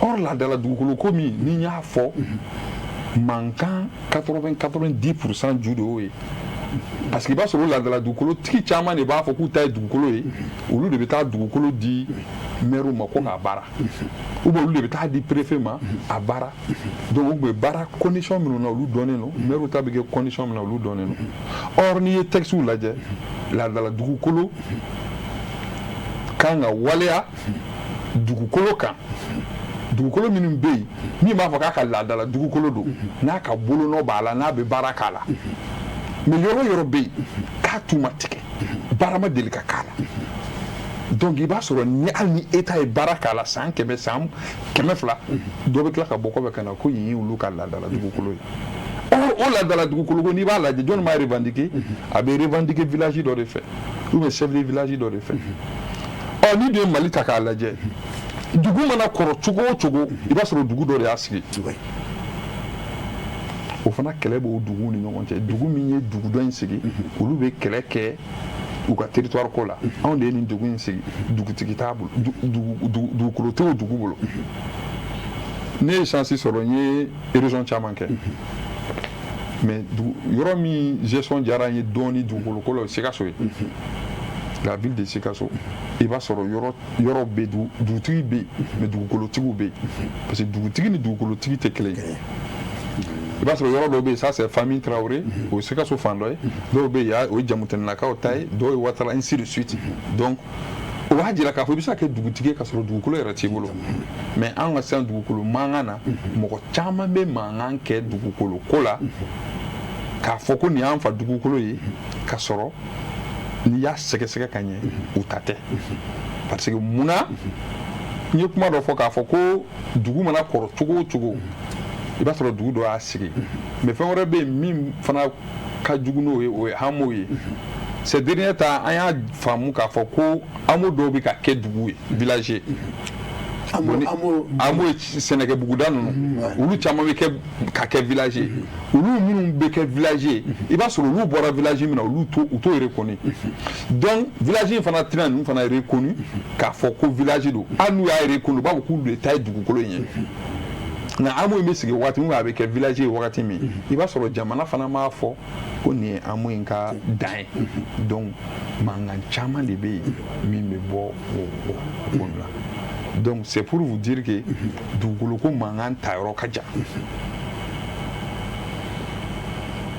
or laadala dugukolo ko min ni n y'a fɔ mankan 90% ju de y'o ye parce que i b'a sɔrɔ laadala dugukolo tigi caman de b'a fɔ k'u ta ye dugukolo ye olu de bɛ taa dugukolo di maire ma ko k'a baara ou bien olu de bɛ taa di préfet ma a baara donc u bɛ baara condition minnu na olu dɔnnen don maire ta bɛ kɛ condition min na olu dɔnnen don or n'i ye texte lajɛ laadala dugukolo kan ka waleya dugukolo kan dugukolo minnu bɛ yen min b'a fɔ k'a ka laadala dugukolo don n'a ka bolonɔ b'a la n'a bɛ baara k'a la mais yɔrɔ yɔrɔ bɛ yen k'a tun ma tigɛ baara ma deli ka k'a la donc i b'a sɔrɔ ni hali ni état ye baara k'a la san 100 san 200 dɔ bɛ tila ka bɔ kɔfɛ ka na ko yen ye olu ka laadala dugukolo ye o laadala dugukolo ko n'i b'a lajɛ jɔnni b'a revendiquer a bɛ revendiquer village dɔ de fɛ ou bien chef de village dɔ de fɛ ni dun ye Mali ta k'a lajɛ dugu mana kɔrɔ cogo o cogo i b'a sɔrɔ dugu dɔ de y'a sigi o fana kɛlɛ b'o duguw ni ɲɔgɔn cɛ dugu min ye dugu dɔ in sigi olu bɛ kɛlɛ kɛ u ka territoire ko la anw de ye nin dugu in sigi dugutigi t'a bolo dugukolo tɛ o dugu bolo ne ye chance sɔrɔ n ye érosion caman kɛ mais yɔrɔ min gestion diyara n ye dɔɔni dugukolo ko la o ye Sikaso ye la ville de Sikaso i b'a sɔrɔ yɔrɔ bɛ dugutigi bɛ yen mais dugukolotigiw bɛ yen parce que dugutigi ni dugukolotigi tɛ kelen ye i b'a sɔrɔ yɔrɔ dɔw bɛ yen ça c'est famille Traoré o ye Sikaso fan dɔ ye dɔw bɛ yen o ye Jamutɛnɛnakaw ta ye dɔw ye Ouattara ainsi de suite donc o b'a jira k'a fɔ i bɛ se ka kɛ dugutigi ye k'a sɔrɔ dugukolo yɛrɛ t'i bolo mais an ka sisan dugukolo mankan na mɔgɔ caman bɛ mankan kɛ dugukolo ko la k'a fɔ ko nin y'an fa dugukolo ye k'a sɔrɔ n'i y'a sɛgɛsɛgɛ ka ɲɛ u ta tɛ parce que munna n ye kuma dɔ fɔ k'a fɔ ko dugu mana kɔrɔ cogo o cogo i b'a sɔrɔ dugu dɔ y'a sigi mais fɛn wɛrɛ bɛ yen min fana ka jugu n'o ye o ye hameau ye ces derniers temps an y'a faamu k'a fɔ ko hameau dɔw bɛ ka kɛ dugu ye village hameau ye sɛnɛkɛ buguda ninnu olu caman bɛ ka kɛ village ye olu minnu bɛ kɛ village ye i b'a sɔrɔ olu bɔra village min na olu t'o reconnu donc village in fana tɛna ninnu fana reconnu k'a fɔ ko village don hali n'u y'a reconnu u b'a fɔ k'olu de ta ye dugukolo in ye nka hameau in bɛ sigi wagati min a bɛ kɛ village ye wagati min i b'a sɔrɔ jamana fana m'a fɔ ko nin ye hameau in ka dan ye donc mankan caman de bɛ yen min bɛ bɔ o ko la donc c'est pour vous dire que dugukolo ko mankan ta yɔrɔ ka jan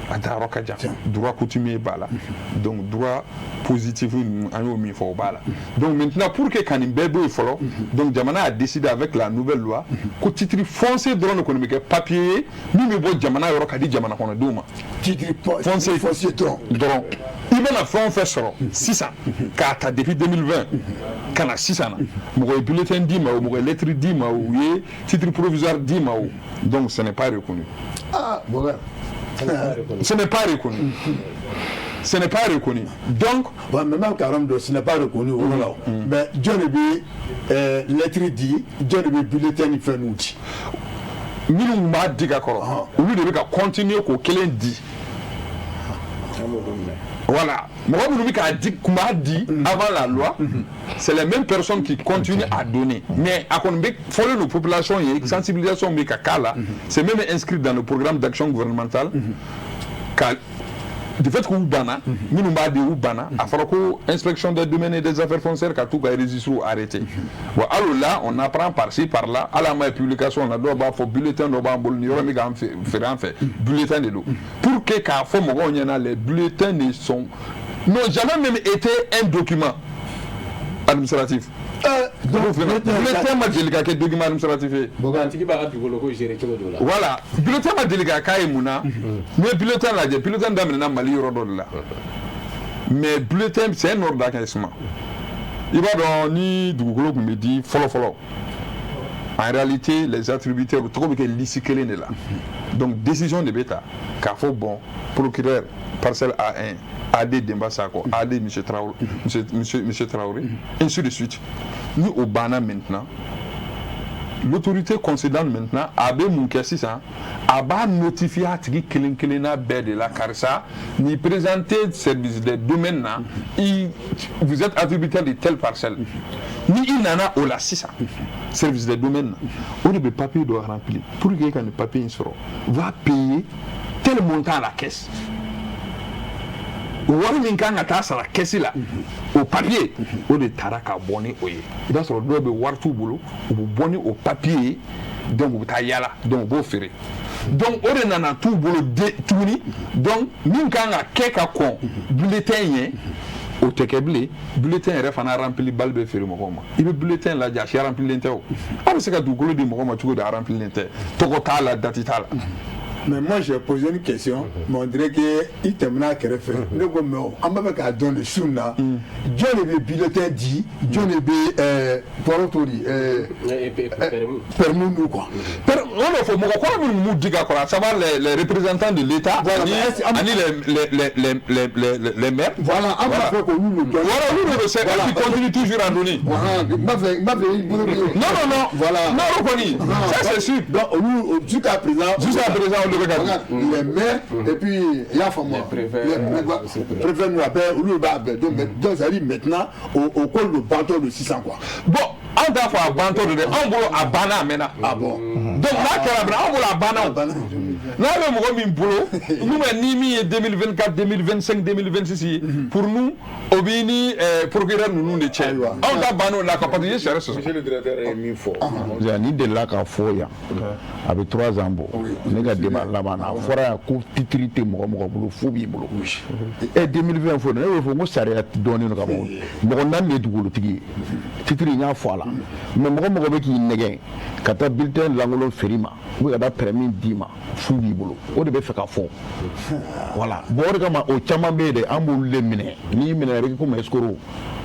a ta yɔrɔ ka jan droit coutumier b'a la donc droit positif an y'o min fɔ o b'a la donc maintenant pour que ka nin bɛɛ bɔ yen fɔlɔ donc jamana a décidé avec la nouvelle loi ko titre foncier dɔrɔn de kɔni bɛ kɛ papier ye min bɛ bɔ jamana yɔrɔ ka di jamana kɔnɔdenw ma titre foncier dɔrɔn i bɛna fɛn o fɛn sɔrɔ sisan k'a ta depuis 2020 ka na sisan na mɔgɔ ye bulletin d'i ma o mɔgɔ ye lettre d'i ma o u ye titre provisoire d'i ma o donc ce n'est pas reconnu. Ce n'est pas reconnu. Ce n'est pas reconnu. Donc, mais même carrément, ce n'est pas reconnu. Mais John est lettre dit, John est bulletin fait nous. Minnu m'a dit d'accord. Olu de bɛ ka continuer k'o kelen di. Voilà. Mɔgɔ minnu bɛ k'a di kun b'a di avant la loi, c'est les mêmes personnes qui continuent à donner. Mais a kɔni bɛ fɔlen don population ye sensibilisation bɛ ka k'a la, c'est même inscrit dans le programme d'action gouvernementale. de fait k'u banna minnu b'a di u banna a fɔra ko inspection des domaines et des affaires foncières ka t'u ka registre arrêté bon alors là on apprend par-ci par-là hali an ma ye publication na dɔw b'a fɔ bulletin dɔ b'an bolo ni yɔrɔ min k'an feere an fɛ bulletin de don pour que k'a fɔ mɔgɔw ɲɛna les bulletins ne sont n'ont jamais même été un document administratif. Bulletin ma deli ka kɛ document administratif ye. tigi b'a ka dugukolo ko gérer cogo dɔ la. Voilà bulletin ma deli ka k'a ye mun na n'i ye bulletin lajɛ bulletin daminɛna Mali yɔrɔ dɔ de la mais bulletin c'est un ordre d'encaissement i b'a dɔn ni dugukolo tun bɛ di fɔlɔ-fɔlɔ en réalité les attributaires tɔgɔ bɛ kɛ liste kelen de la donc décision de bɛ ta k'a fɔ bon procureur parcelle A1 AD Demba Sako, AD M. Traoré, M. Traoré, ainsi de suite. Nous, au Bana maintenant, l'autorité concédante maintenant, AB Moukessi, a notifié à Tiki Kelenkelena Bed de la Karsa, ni présenté service des domaines, vous êtes attributaire de telle parcelle. Ni il n'en a au la 600 service des domaines. On a des papiers doit remplir. Pour que le papier soit, va payer tel montant à la caisse. Wari min kan ka taa sara kɛsi la o papier o de taara ka bɔ ni o ye i b'a sɔrɔ dɔw bɛ wari t'u bolo u bɛ bɔ ni o papier ye donc u bɛ taa yala donc u b'o feere donc o de nana t'u bolo tuguni donc min kan ka kɛ ka kɔn bulletin ye o tɛ kɛ bilen bulletin yɛrɛ fana rempli bali bɛ feere mɔgɔw ma i bɛ bulletin lajɛ a si remplilen tɛ o aw bɛ se ka dugukolo di mɔgɔ ma cogo di a remplilen tɛ tɔgɔ t'a la date t'a la. Mais moi j'ai posé une question, mais on dirait que il termine à Kéréfé. Nous comme on va faire un don de Souna. John est bulletin dit, John est Porotori, permis nous quoi. On a fait mon diga quoi, savoir les représentants de l'État, les maires. Voilà, on va faire que nous le donnons. Voilà, nous le savons, qui continue toujours à donner. Non, voilà. Non, on connaît. Ça c'est sûr. Donc nous jusqu'à présent. Les maires et puis il y a fameux préfet nous appelle donc ça dit maintenant au col de bateau de 600 quoi. Bon on t'a fait un bateau de on boulot à Bana maintenant. Ah bon. Donc là on boulot à Bana. Là le mot min boulot nous ni mi 2024 2025 2026 pour nous obini procureur nous ne tient. On t'a Bana la capacité chercher ça. Monsieur le directeur est mis fort. Ni de là qu'à foya avec 3 ans bon. Nega débat là-bas na fora ya ko titrité mo bolo fobi bolo. Et 2020 fo na fo mo sariya doni no ka mo. Mo nan ne dugolo tigi titri nya fo la. Mais mo be ki nege kata bulletin langolo ferima. Ou ka da permis dima fobi bolo. O de be fe ka fo. Voilà. Bo de kama o chama be de ambu le mine. Ni mine rek ko escoro.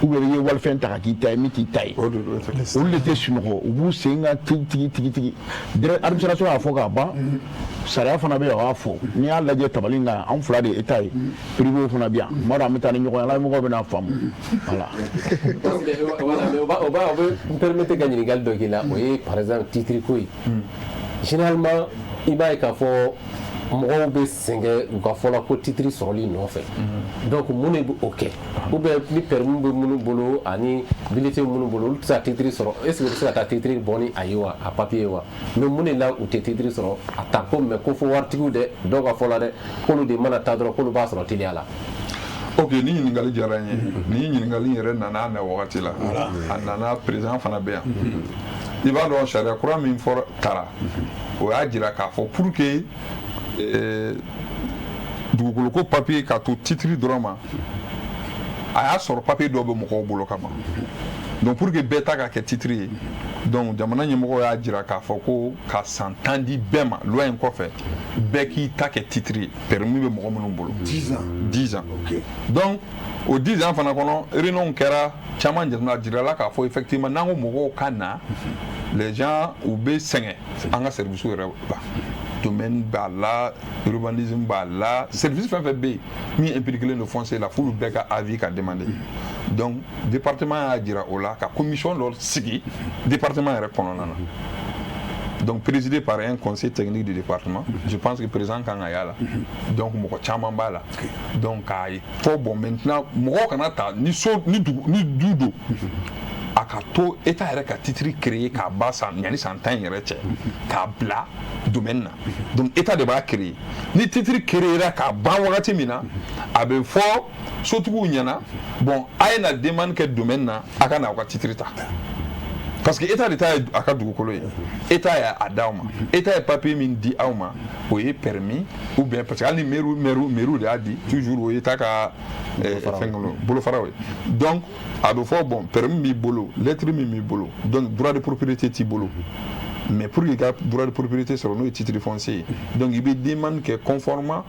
Ou be ye wal fen ta ki tay mi ti tay. O le te sunoko. Ou senga tigi. Direct administration a fo ka ba. Sariya fana bɛ yan fɔ n'i y'a lajɛ tabali kan an fila de État ye privé fana bɛ yan tuma dɔ an bɛ taa ni ɲɔgɔn ye ala mɔgɔw bɛ n'a faamu voilà. o bɛ permettre ka ɲininkali dɔ k'i la o ye par exemple titre ko ye généralement i b'a ye k'a fɔ mɔgɔw bɛ sɛgɛn u ka fɔla ko titre sɔrɔli nɔfɛ donc mun de bɛ o kɛ ou bien ni permis bɛ minnu bolo ani bulletin minnu bolo olu tɛ se ka titre sɔrɔ est ce que u bɛ se ka taa titre bɔ ni a ye wa a papier ye wa mais mun de la u tɛ titre sɔrɔ a ta ko mais ko fo waritigiw dɛ dɔw ka fɔ la dɛ k'olu de mana taa dɔrɔn k'olu b'a sɔrɔ teliya la. Ok, ni ɲininkali diyara n ye ni ɲininkali yɛrɛ nana mɛn wagati la a nana président fana bɛ yan i b'a dɔn sariya kura min fɔ taara o y'a jira k'a fɔ pour que dugukolo ko papier ka to titre dɔrɔn ma a y'a sɔrɔ papier dɔw bɛ mɔgɔw bolo ka ban donc pour que bɛɛ ta ka kɛ titre ye donc jamana ɲɛmɔgɔ y'a jira k'a fɔ ko ka san 10 di bɛɛ ma loi in kɔfɛ bɛɛ k'i ta kɛ titre ye permis bɛ mɔgɔ minnu bolo 10 ans okay. Donc o 10 ans fana kɔnɔ réunion kɛra caman jirala k'a fɔ effectivement n'an ko mɔgɔw ka na les gens u bɛ sɛgɛn an ka service yɛrɛ la domaine b'a la urbanisme b'a la service fɛn fɛn bɛ yen min impliqué le foncier la f'olu bɛɛ ka avis ka demander donc département y'a jira o la ka commission dɔ sigi département yɛrɛ kɔnɔna na donc présidé par un conseil technique du département je pense que président kan ka y'a la donc mɔgɔ caman b'a la donc k'a fɔ bon maintenant mɔgɔw kana ta ni du don a ka to état yɛrɛ ka titre créer k'a ba san yanni san 10 yɛrɛ cɛ k'a bila domaine na donc état de b'a créer ni titre créera k'a ban wagati min na a bɛ fɔ sotigiw ɲɛna bon a ye na demande kɛ domaine na a ka na aw ka titre ta parce que état de ta ye a ka dugukolo ye état y'a d'aw ma état ye papier min di aw ma o ye permis ou bien parce que hali ni mairie de y'a di toujours o ye état ka bolofaraw ye donc a bɛ fɔ bon permis b'i bolo lettre min b'i bolo donc droit de propriété t'i bolo mais pour qu'il y ait droit de propriété sur nos titres fonciers donc il y a des demandes qui conformément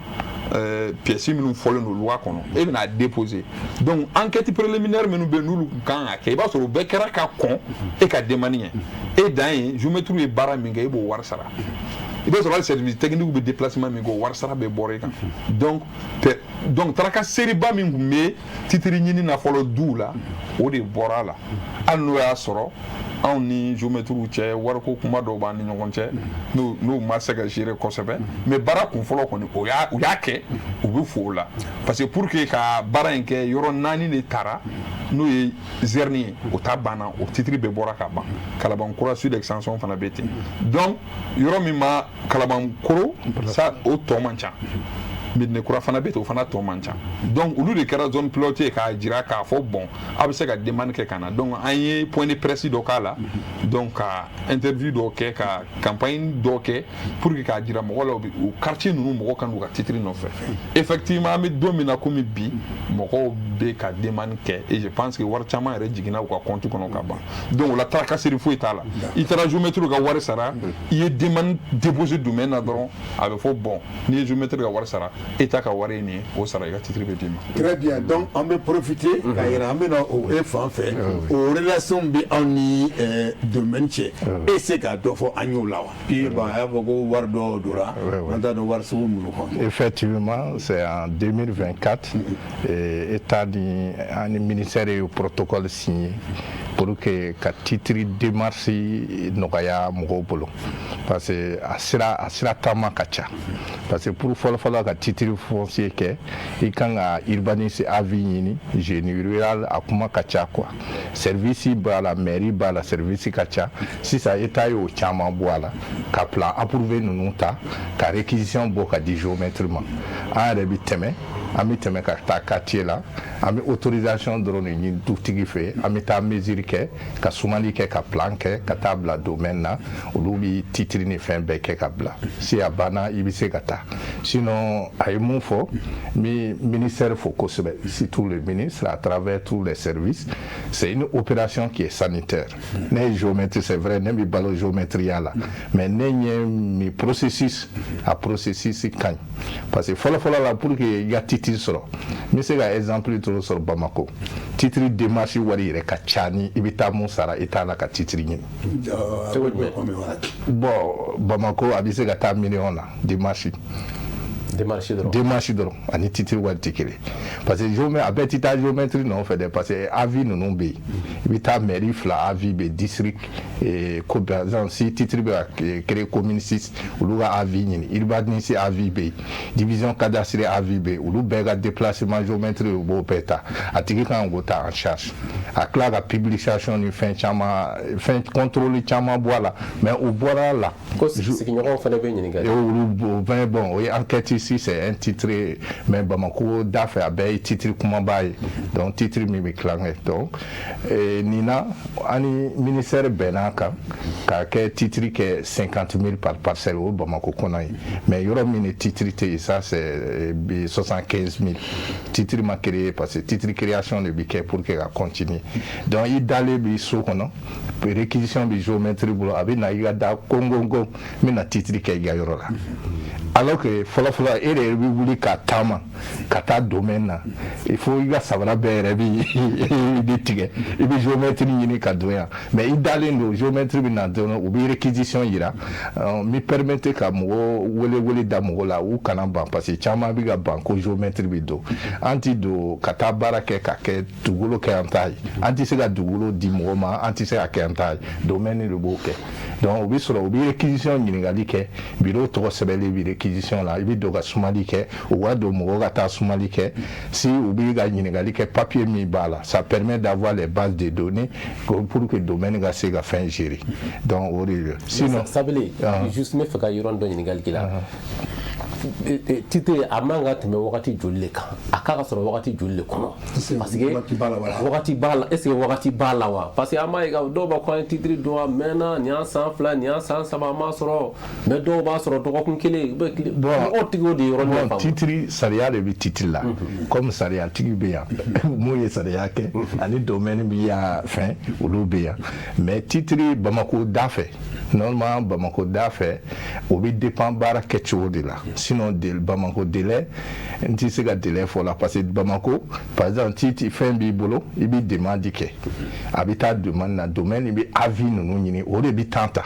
pièces minnu fɔlen don loi kɔnɔ e bɛna déposer donc enquête préliminaire minnu bɛ n'olu kan ka kɛ i b'a sɔrɔ o bɛɛ kɛra ka kɔn e ka demande ye e dan ye géomètre ye baara min kɛ e b'o wari sara i b'a sɔrɔ hali service technique bɛ déplacement min kɛ o wari sara bɛ bɔra i kan donc taraka seriba min tun bɛ titre ɲini na fɔlɔ duw la o de bɔra a la hali n'o y'a sɔrɔ anw ni géomètres cɛ wariko kuma dɔw b'an ni ɲɔgɔn cɛ n'u ma se ka gérer kosɛbɛ mais baara kun fɔlɔ kɔni u y'a kɛ u bɛ fo o la parce que pour que ka baara in kɛ yɔrɔ 4 de taara n'o ye Zerni ye o ta banna o titre bɛɛ bɔra ka ban Kalabankura sud extension fana bɛ ten donc yɔrɔ min ma Kalabankoro ça o tɔ man ca Médina Kura fana bɛ ten o fana tɔ man ca donc olu de kɛra zone pilotée k'a jira k'a fɔ bon a bɛ se ka demande kɛ ka na donc an ye point de presse dɔ k'a la donc ka interview dɔ kɛ ka campagne dɔ kɛ pour que k'a jira mɔgɔw la o quartier ninnu mɔgɔw kan k'u ka titre nɔfɛ effectivement an bɛ don min na komi bi mɔgɔw bɛ ka demande kɛ et je pense que wari caman yɛrɛ jiginna u ka compte kɔnɔ ka ban donc o la tarakasiri foyi t'a la i taara géomètre ka wari sara i ye demande déposer domaine na dɔrɔn a bɛ fɔ bon n'i ye géomètre ka wari sara état ka wari ni o sara i ka titre bɛ d'i ma. Très bien donc on bɛ profiter ka yira an bɛna o e fan fɛ o relation bɛ anw ni domaine cɛ e se ka dɔ fɔ an y'o la wa. puis bon a y'a fɔ ko wari dɔ donna an t'a dɔn wari sugu minnu kɔnɔ. Effectivement c'est en 2024 état ni ani ministère ye protocole signé pour que ka titre démarche nɔgɔya mɔgɔw bolo parce que a sira taama ka ca parce que pour fɔlɔfɔlɔ ka titre foncier kɛ i kan ka urbanisme avis ɲini génie rural a kuma ka ca quoi service b'a la mairie b'a la service ka ca sisan état y'o caman bɔ a la ka plan approuvé ninnu ta ka réquisition bɔ ka di géomètre ma an yɛrɛ bi tɛmɛ an bɛ tɛmɛ ka taa quartier la an bɛ autorisation dɔrɔn de ɲini dutigi fɛ an bɛ taa mesure kɛ ka sumali kɛ ka plan kɛ ka taa bila domaine na olu bɛ titre ni fɛn bɛɛ kɛ ka bila si a banna i bɛ se ka taa sinon a ye mun fɔ n bɛ ministère fo kosɛbɛ surtout le ministre à travers tous les services c'est une opération qui est sanitaire ne ye géomètre c'est vrai ne bɛ balo géométria la mais ne ɲɛ mi processus a processus ka ɲi parce que fɔlɔfɔlɔ la pour que i ka titre sɔrɔ n bɛ se ka exemple dɔrɔn sɔrɔ Bamako titre démarche wari yɛrɛ ka ca ni i bɛ taa mun sara i t'a la ka titre ɲini bon Bamako a bɛ se ka taa million na démarche dɔrɔn ani titre wari tɛ kelen parce que a bɛɛ tɛ taa géomètre nɔfɛ dɛ parce que avis ninnu bɛ yen i bɛ taa mairie fila avis bɛ district ko par exemple si titre bɛ ka créer commune 6 olu ka avis ɲini urbanisme avis bɛ yen division cadastre avis bɛ yen olu bɛɛ ka déplacement géomètre u b'o bɛɛ ta a tigi kan k'o ta en charge a tila ka publication ni fɛn caman fɛn contrôle caman bɔ a la mais o bɔra a la. ko sigiɲɔgɔnw fana bɛ ɲininkali. olu bon o ye enquête ici c'est un titre mais Bamako da fɛ a bɛɛ ye titre kumaba ye donc titre min bɛ tilankɛ donc nin na ani ministère bɛnna kan k'a kɛ titre kɛ 50 000 par parcelle o Bamako kɔnɔ ye mais yɔrɔ min ni titre tɛ yen ça c'est 75 000 titre ma créé parce que titre création de bɛ kɛ pour que ka continuer donc i dalen bɛ so kɔnɔ réquisition bɛ géomètre bolo a bɛ na i ka da kongongo n bɛna titre kɛ i ka yɔrɔ la alors que fɔlɔfɔlɔ e de bɛ wuli ka taama ka taa domaine na il faut i ka sabara bɛɛ yɛrɛ bɛ tigɛ i bɛ géomètre ɲini ka don yan mais i dalen don géomètre bɛ na dɔrɔn u bɛ réquisition yira mi permettre ka mɔgɔ wele da mɔgɔ la u kana ban parce que caman bɛ ka ban ko géomètre bɛ don an ti don ka taa baara kɛ ka kɛ dugukolo kɛ an ta ye an ti se ka dugukolo di mɔgɔ ma an ti se ka kɛ an ta ye domaine de b'o kɛ donc o bi sɔrɔ o bi réquisition ɲininkali kɛ bureau tɔgɔ sɛbɛnlen bi réquisition la i bi don ka sumali kɛ o wa don mɔgɔ ka taa sumali kɛ si o bi ka ɲininkali kɛ papier min b'a la ça permet d'avoir les bases de données pour que domaine ka se ka fɛn gérer donc o de sinon sabili juste ne fɛ ka yɔrɔ dɔ ɲininkali k'i la titre a man ka tɛmɛ wagati joli le kan a k'a ka sɔrɔ wagati joli le kɔnɔ parce que wagati b'a la est ce que wagati b'a la wa parce que an b'a ye ka dɔw b'a fɔ an ye titre don a mɛnna nin y'an san 2 nin y'an san 3 an m'a sɔrɔ mais dɔw b'a sɔrɔ dɔgɔkun kelen mɔgɔw tigi o de yɔrɔ nin faamu titre sariya de bɛ titre la comme sariya tigi bɛ yan mun ye sariya kɛ ani domaine bi yan fɛn olu bɛ yan mais titre Bamako da fɛ normalement Bamako da fɛ o bɛ dépend baara kɛcogo de la sinon Bamako délai n tɛ se ka délai fɔ la parce que Bamako par exemple titre fɛn b'i bolo i bɛ demande kɛ a bɛ taa demande na domaine i bɛ avis ninnu ɲini o de bɛ temps ta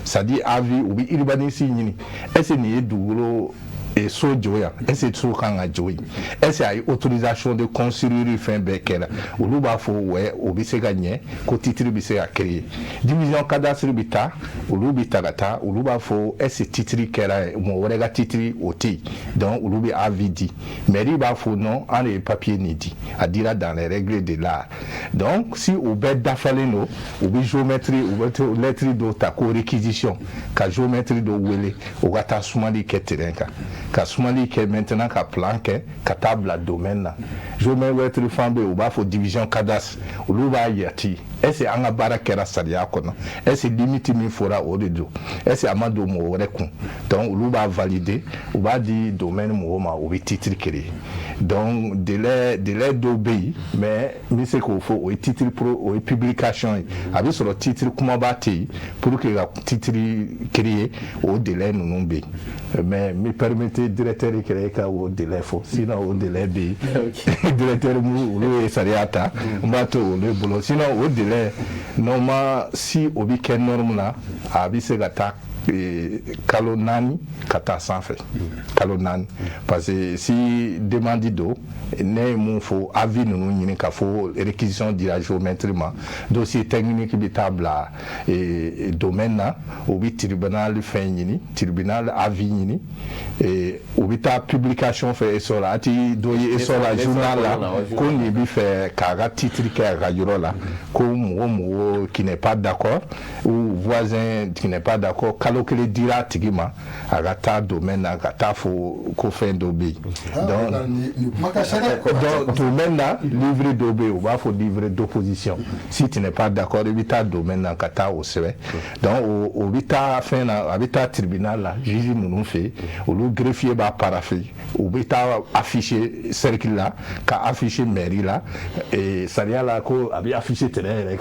c'est à dire avis u bɛ urbanisme ɲini est ce que nin ye dugukolo so jɔ yan est ce que so kan ka jɔ yen est ce que a ye autorisation de construire fɛn bɛɛ kɛra olu b'a fɔ wɛ o bɛ se ka ɲɛ ko titre bɛ se ka créer division cadastre bɛ taa olu bɛ ta ka taa olu b'a fɔ est ce que titre kɛra mɔgɔ wɛrɛ ka titre o tɛ yen donc olu bɛ avis di mairie b'a fɔ non an de ye papier nin di a dira dans les règles de l'art donc si o bɛɛ dafalen don u bɛ géométrie u bɛ lettre dɔ ta ko réquisition ka géométrie dɔ wele o ka taa sumali kɛ terrain kan ka sumali kɛ maintenant ka plan kɛ ka taa bila domaine na géomètre fan bɛ u b'a fɔ division cadastre olu b'a yati est ce que an ka baara kɛra sariya kɔnɔ est ce que limite min fɔra o de don est ce que a ma don mɔgɔ wɛrɛ kun donc olu b'a valider u b'a di domaine mɔgɔw ma u bɛ titre créer donc délai dɔw bɛ yen mais n bɛ se k'o fɔ o ye titre pro o ye publication ye a bɛ sɔrɔ titre kumaba tɛ yen pour que ka titre créer o délai ninnu bɛ yen mais me permettez directeur kɛrɛ ka o délai fɔ sinon o délai bɛ yen directeur mu olu ye sariya ta n b'a to olu bolo sinon o délai normalement si o bɛ kɛ norme na a bɛ se ka taa kalo 4 ka taa sanfɛ kalo 4 parce que si demande do ne ye mun fɔ avis ninnu ɲini ka fɔ réquisition dira géomètre ma dossier technique bɛ taa bila domaine na o bɛ tribunal fɛn ɲini tribunal avis ɲini o bɛ taa publication fɛ ESO la a ti dɔ ye ESO la journal la ko nin bɛ fɛ k'a ka titre kɛ a ka yɔrɔ la ko mɔgɔ qui n'est pas d'accord ou voisin qui n'est pas d'accord kalo kelen dira a tigi ma a ka taa domaine na ka taa fɔ ko fɛn dɔ bɛ yen donc domaine na livre dɔ bɛ yen u b'a fɔ livre d'opposition si tu n'es pas d'accord i bɛ taa domaine na ka taa o sɛbɛn donc o bɛ taa fɛn na a bɛ taa tribunal la juge ninnu fɛ olu greffier b'a parapher u bɛ taa afficher cercle la ka afficher mairie la sariya la ko a bɛ afficher terrain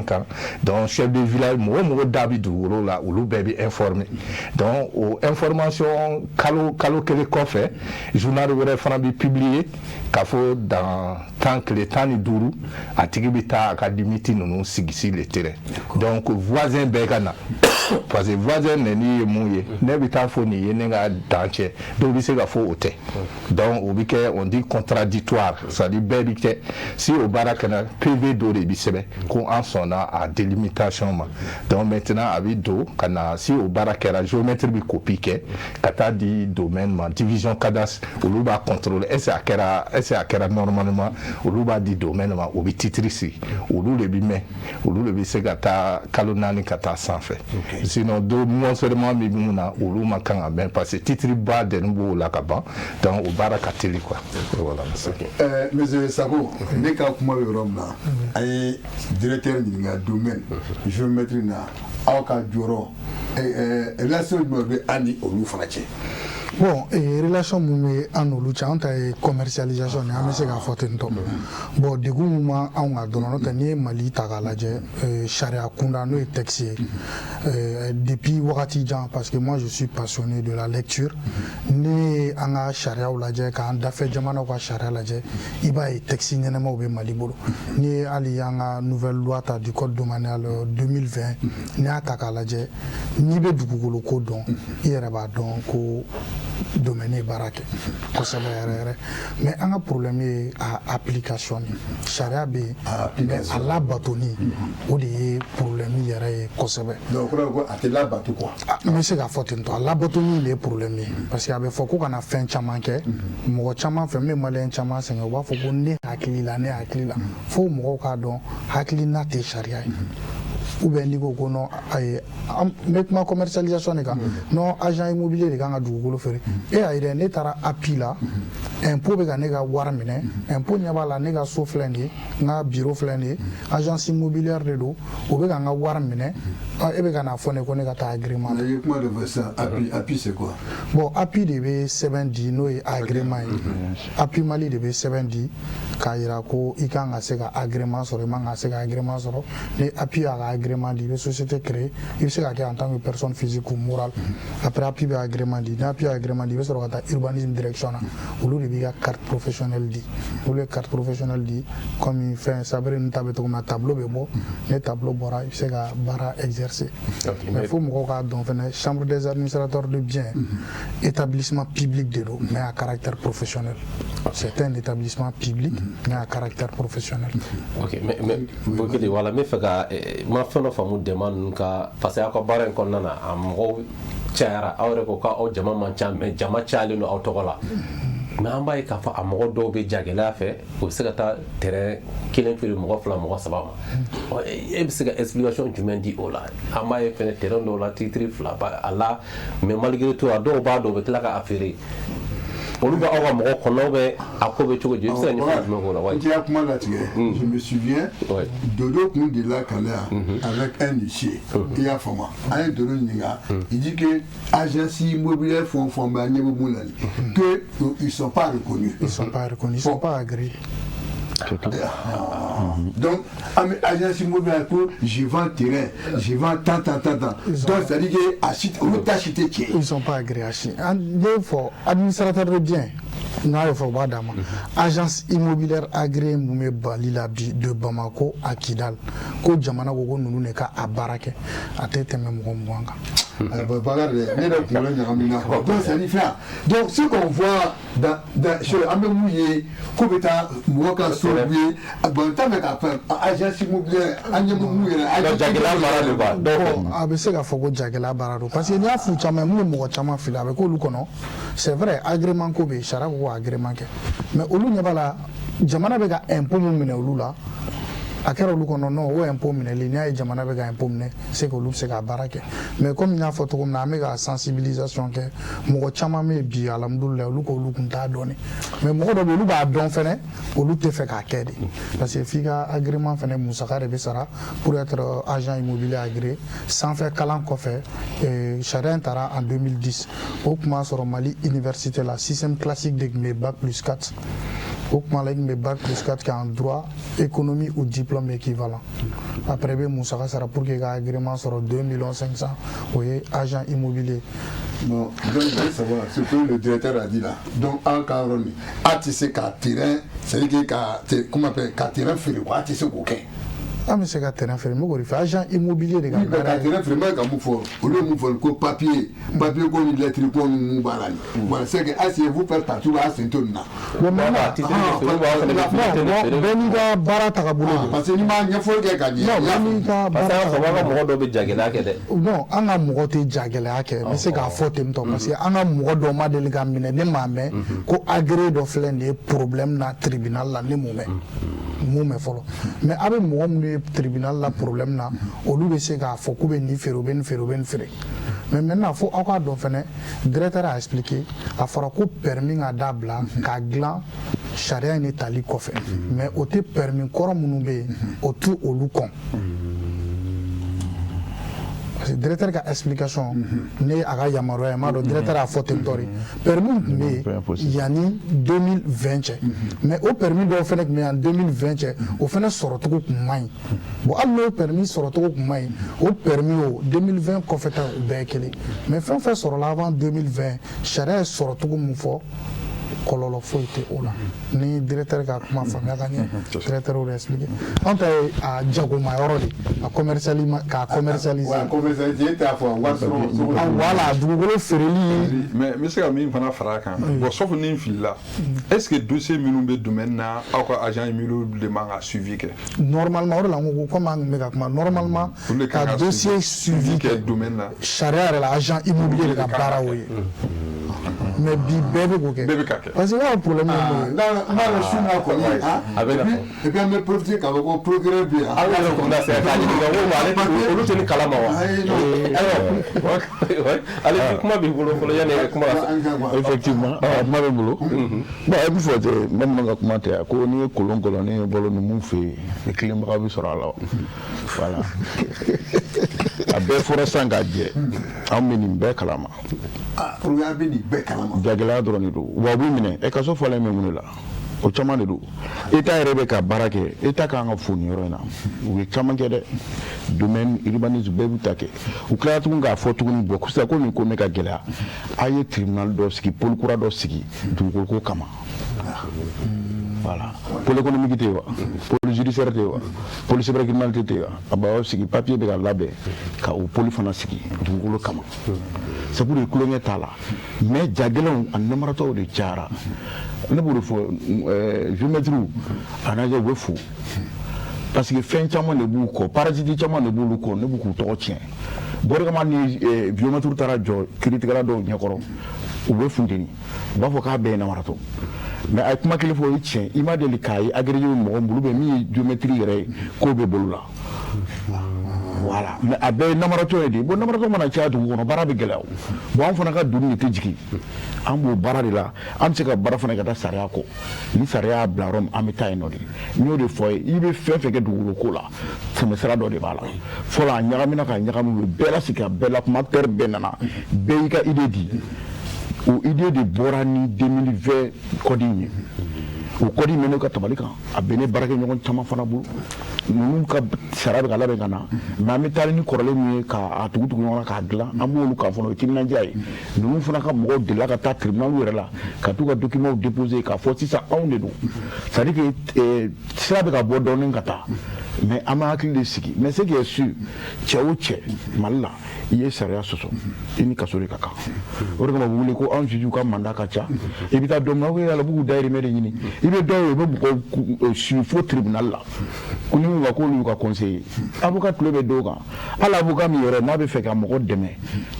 kan donc chef de village mɔgɔ o mɔgɔ da bɛ dugukolo la olu bɛɛ bɛ informer donc o information kalo kelen kɔfɛ journal wɛrɛ fana bɛ publier k'a fɔ dans tile 15 a tigi bɛ taa a ka limite ninnu sigi sur le terrain donc voisin bɛɛ ka na parce que voisin nani ye mun ye ne bɛ taa fɔ nin ye ne ka dan cɛ dɔw bɛ se ka fɔ o tɛ donc o bɛ kɛ on dit contradictoire c'est à dire bɛɛ bɛ kɛ si o baara kɛra PV dɔ de bɛ sɛbɛn ko an sɔnna a délimitation ma donc maintenant a bɛ don ka na si o baara kɛra géomètre bɛ copie kɛ ka taa di domaine ma division cadastre olu b'a contrôler est ce que a kɛra normalement olu b'a di domaine ma o bɛ titre sigi olu de bɛ mɛn olu de bɛ se ka taa kalo 4 ka taa sanfɛ sinon do non seulement bɛ mun na olu ma kan ka mɛn parce que titre ba dɛni b'o la ka ban donc o baara ka teli quoi voilà. Monsieur Sako ne ka kuma bɛ yɔrɔ min na a ye directeur ɲininka domaine géomètre na aw ka jɔyɔrɔ relation jumɛn bɛ an ni olu fana cɛ. Bon, relation mun bɛ an n'olu cɛ an ta ye commercialisation ni an bɛ se k'a fɔ ten tɔ bon degun mun ma anw kan dɔrɔn n'o tɛ n'i ye Mali ta k'a lajɛ sariya kunda n'o ye texte ye depuis wagati jan parce que moi je suis passionné de la lecture ne an ka sariyaw lajɛ k'an dafɛ jamanaw ka sariya lajɛ i b'a ye texte ɲɛnamaw bɛ Mali bolo n'i ye hali an ka nouvelle loi ta du code domanial 2020 n'i y'a ta k'a lajɛ n'i bɛ dugukolo ko dɔn i yɛrɛ b'a dɔn ko domaine baara kɛ kosɛbɛ yɛrɛ yɛrɛ mais an ka problème ye a application ye sariya bɛ yen mais a labatoni o de ye problème yɛrɛ ye kosɛbɛ. donc o kɔrɔ ye ko a tɛ labato quoi. n bɛ se k'a fɔ ten tɔ a labatoni de ye problème ye parce que a bɛ fɔ ko kana fɛn caman kɛ mɔgɔ caman fɛ min bɛ maliyɛn caman sɛgɛn u b'a fɔ ko ne hakili la ne hakili la fo mɔgɔw k'a dɔn hakilina tɛ sariya ye. ou bien n'i ko ko non n bɛ kuma commercialisation de kan non agent immobilier de kan ka dugukolo feere e y'a ye dɛ ne taara API la impôt bɛ ka ne ka wari minɛ impôt ɲɛ b'a la ne ka so filɛ nin ye n ka bureau filɛ nin ye agence immobilière de don o bɛ ka n ka wari minɛ e bɛ ka n'a fɔ ne ko ne ka taa agrément la. i ye kuma de fɔ sisan API c'est quoi. bon API de bɛ sɛbɛn di n'o ye agrément ye API Mali de bɛ sɛbɛn di k'a jira ko i kan ka se ka agrément sɔrɔ i man ka se ka agrément sɔrɔ ni API y'a ka agrément di i bɛ société créer i bɛ se ka kɛ en tant que personne physique ou morale après API bɛ agrément di ni API y'a agrément di i bɛ sɔrɔ ka taa urbanisme direction na olu de b'i ka carte professionnelle di olu ye carte professionnelle di comme fɛn sabiri ninnu ta bɛ cogo min na tableau bɛ bɔ ni tableau bɔra i bɛ se ka baara exercer mais fo mɔgɔw k'a dɔn fɛnɛ chambre des administrateurs de biens établissement public de don mais à caractère professionnel c'est un établissement public mais à caractère professionnel. ok mais Bokili wala n bɛ fɛ ka ma fɛn dɔ faamu dɛmɛ ninnu ka parce que aw ka baara in kɔnɔna na a mɔgɔw cayara aw yɛrɛ ko k'aw jama man ca mais jama cayalen don aw tɔgɔ la mais an b'a ye k'a fɔ a mɔgɔ dɔw bɛ jagɛlɛya fɛ o bɛ se ka taa terrain kelen feere mɔgɔ fila mɔgɔ saba ma e bɛ se ka explication jumɛn di o la an b'a ye fɛnɛ terrain dɔw la titre fila a la mais malgré tout a dɔw b'a dɔn u bɛ tila ka a feere olu bɛ aw ka mɔgɔ kɔnɔ bɛ a ko bɛ cogo di i bɛ se ka ɲɛfɔ jumɛn k'o la wa. n tɛ kuma latigɛ je me souviens Dodo kun delila ka ne yan avec un huissier i y'a faamu an ye Dodo ɲininka il dit que agence immobilière fɛn o fɛn bɛ an ɲɛ bɛ mun na nin que ils sont pas reconnus. Ils sont pas reconnus, ils sont pas agréés. Donc, agence immobilière pour je vends terrain, je vends tant. Donc, ça dit que ils sont pas agréés. Il faut administrateur de biens. n'a fɔ b'a d'a ma agence immobilière agréée mun bɛ Bali la bi de Bamako à Kidal ko jamana ko ko ninnu de ka a baara kɛ a tɛ tɛmɛ mɔgɔ 20 kan. Donc ce qu'on voit sur an bɛ mun ye ko bɛ taa mɔgɔ ka so ye bon t'as bɛ ka fɛ agence immobilière an ɲɛ mun yɛrɛ a bɛ se ka fɔ ko jagɛlɛya baara don parce que n'i y'a f'u caman mun bɛ mɔgɔ caman fili a bɛ k'olu kɔnɔ c'est vrai agrément ko bɛ yen sariya ko agrément kɛ mais olu ɲɛ b'a la jamana bɛ ka impôt mun minɛ olu la a kɛra olu kɔnɔ non o impôt minɛli n'i y'a ye jamana bɛ ka impôt minɛ c'est que olu bɛ se ka baara kɛ mais comme n y'a fɔ cogo min na an bɛ ka sensibilisation kɛ mɔgɔ caman bɛ yen bi alhamdulilayi olu ko olu kun t'a dɔn mais mɔgɔ dɔ bɛ yen olu b'a dɔn fɛnɛ olu tɛ fɛ k'a kɛ de parce que f'i ka agrément fɛnɛ musaka de bɛ sara pour être agent immobilier agréé sanfɛ kalan kɔfɛ sariya in taara en 2010 o tuma sɔrɔ Mali université la 6e classique de tun bɛ bac plus 4 o tuma la i tun bɛ bac plus 4 kɛ en droit économie ou diplôme équivalent après i bɛ musaka sara pour que i ka agrément sɔrɔ 2 500 000 o ye agent immobilier. Bon, donc je veux savoir ce que le directeur a dit là. Donc en cas où tu sais qu'à terrain, c'est-à-dire comment appelle qu'à terrain faire quoi, tu sais quoi. An bɛ se ka terrain feere n bɛ k'o de fɔ agent immobilier de ka baara ye. Ka terrain feere n bɛ ka mun fɔ olu ye mun fɔ ko papier ko ni lettre ko ni mun b'a la nin. Bon c'est que asseyez-vous faire partout à sen to nin na. Bon maintenant bɛɛ n'i ka baara tagabolo don. Parce que n'i ma ɲɛfɔli kɛ ka ɲɛ. Non bɛɛ n'i ka baara tagabolo. Parce que an ka mɔgɔ dɔw bɛ jagɛlɛya kɛ dɛ. Non an ka mɔgɔ tɛ jagɛlɛya kɛ n bɛ se k'a fɔ ten tɔ parce que an ka mɔgɔ dɔw ma deli ka minɛ ne m'a mɛn ko agréé dɔ filɛ nin ye problème na tribunal la ne m'o mɛn. Mun mɛn fɔlɔ mais a bɛ mɔgɔ minnu ye tribunal la problème na olu bɛ se k'a fɔ k'u bɛ nin feere u bɛ nin feere u bɛ nin feere mais maintenant fo aw k'a dɔn fɛnɛ directeur a expliqué a fɔra ko permis ka dabila k'a dilan sariya in de tali kɔfɛ mais o tɛ permis kɔrɔ minnu bɛ yen o t'u olu kɔn. Parce que directeur ka explication ne a ka yamaruya ye m'a dɔn directeur a fɔ ten tɔ de permis tun bɛ yen yanni 2020 cɛ mais o permis dɔw fɛnɛ tun bɛ yen en 2020 cɛ o fɛnɛ sɔrɔcogo tun man ɲi bon hali n'o permis sɔrɔcogo tun man ɲi o permis o 2020 kɔfɛ ta o bɛɛ ye kelen mais fɛn o fɛn sɔrɔla avant 2020 sariya ye sɔrɔcogo mun fɔ kɔlɔlɔ foyi tɛ o la ni directeur ka kuma faamuya ka ɲɛ directeur y'o expliquer anw ta ye a jagoma yɔrɔ de a k'a commercialiser voilà dugukolo feereli mais n bɛ se ka min fana fara a kan bon sauf ni n filila est ce que dossier minnu bɛ domaine na aw ka agent immobilier de man ka suivi kɛ normalement o de la n ko comme an tun bɛ ka kuma normalement ka dossier suivi kɛ domaine na sariya yɛrɛ la agent immobilier de ka baara o ye mais bi bɛɛ bɛ k'o kɛ parce que y'a problème ye mun ye n'a le su n'a kɔni et puis an bɛ profiter k'a fɔ ko procureur bɛ yan aw yɛrɛ kun da sɛ k'a ɲininka ko ale olu tɛ ni kalama wa ale kuma b'i bolo fɔlɔ yanni e kuma effectivement kuma bɛ n bolo bon e bɛ fɔ ten n bɛ mun ka kuma tɛ ko n'i ye kolon kɔlɔn ye balo numu fɛ yen i tilenbaga bɛ sɔrɔ a la voilà a bɛɛ fɔra sisan k'a jɛ anw bɛ nin bɛɛ kalama pour an bɛ nin bɛɛ kalama jagɛlɛya dɔrɔn de don wa u b'i minɛ e kaso fɔlen bɛ mun de la o caman de don État yɛrɛ bɛ ka baara kɛ État kan ka fo nin yɔrɔ in na u ye caman kɛ dɛ domaine urbanisme bɛɛ b'u ta kɛ u tilala tuguni k'a fɔ tuguni bɔ sisan ko nin ko bɛ ka gɛlɛya a ye tribunal dɔ sigi pôle kura dɔ sigi dugukolo ko kama voilà pôle économique tɛ yen wa pôle judiciaire tɛ yen wa pôle cybercriminalité tɛ yen wa a b'aw sigi papier bɛ ka labɛn ka o pôle fana sigi dugukolo kama c'est pour que kulonkɛ t'a la mais jagɛlɛnw a namaratɔw de cayara ne b'o de fɔ géomètres a lajɛ u bɛ fo parce que fɛn caman de b'u kɔ parasite caman de b'olu kɔ ne b'u k'u tɔgɔ tiɲɛ o de kama ni géomètres taara jɔ kiiritigɛla dɔw ɲɛkɔrɔ u bɛ funteni u b'a fɔ k'a bɛɛ ye namaratɔ mais a ye kuma kelen fɔ o ye tiɲɛ i ma deli k'a ye agrégé mɔgɔ min bolo min ye géométrie yɛrɛ ye k'o bɛ bolo la voilà mais a bɛɛ ye namaratɔ ye de bon namaratɔ mana caya dugu kɔnɔ baara bɛ gɛlɛya o bon an fana ka donni de tɛ jigin an b'o baara de la an bɛ se ka baara fana ka taa sariya kɔ ni sariya y'a bila yɔrɔ min an bɛ taa yen nɔ de n y'o de fɔ ye i bɛ fɛn fɛn kɛ dugukolo ko la tɛmɛsira dɔ de b'a la fɔlɔ a ɲagamina ka ɲagami u bɛɛ lasigi ka bɛɛ la kuma terre bɛɛ nana bɛɛ y'i ka idée di o idée de bɔra ni 2020 kɔdi in ye o kɔdi in bɛ ne ka tabali kan a bɛ ne baarakɛɲɔgɔn caman fana bolo ninnu ka sariya bɛ ka labɛn ka na mais an bɛ taa ni kɔrɔlen min ye k'a tugu ɲɔgɔn na k'a dilan an b'olu kan fana o ye timinandiya ye ninnu fana ka mɔgɔw delila ka taa tribunal yɛrɛ la ka t'u ka documents déposer k'a fɔ sisan anw de don c'est à dire que sira bɛ ka bɔ dɔɔnin ka taa mais an bɛ hakili de sigi mais ce qui est sûr cɛ o cɛ Mali la i ye sariya sɔsɔ i ni kaso de ka kan o de kama u bɛ wele ko anw juges ka mandat ka ca i bɛ taa dɔ min na ko yala b'u dayirimɛ de ɲini i bɛ dɔ ye u bɛ mɔgɔw suit fo tribunal la ko ni ka k'olu y'u ka conseiller avocat tulo bɛ dɔw kan hali avocat min yɛrɛ n'a bɛ fɛ ka mɔgɔ dɛmɛ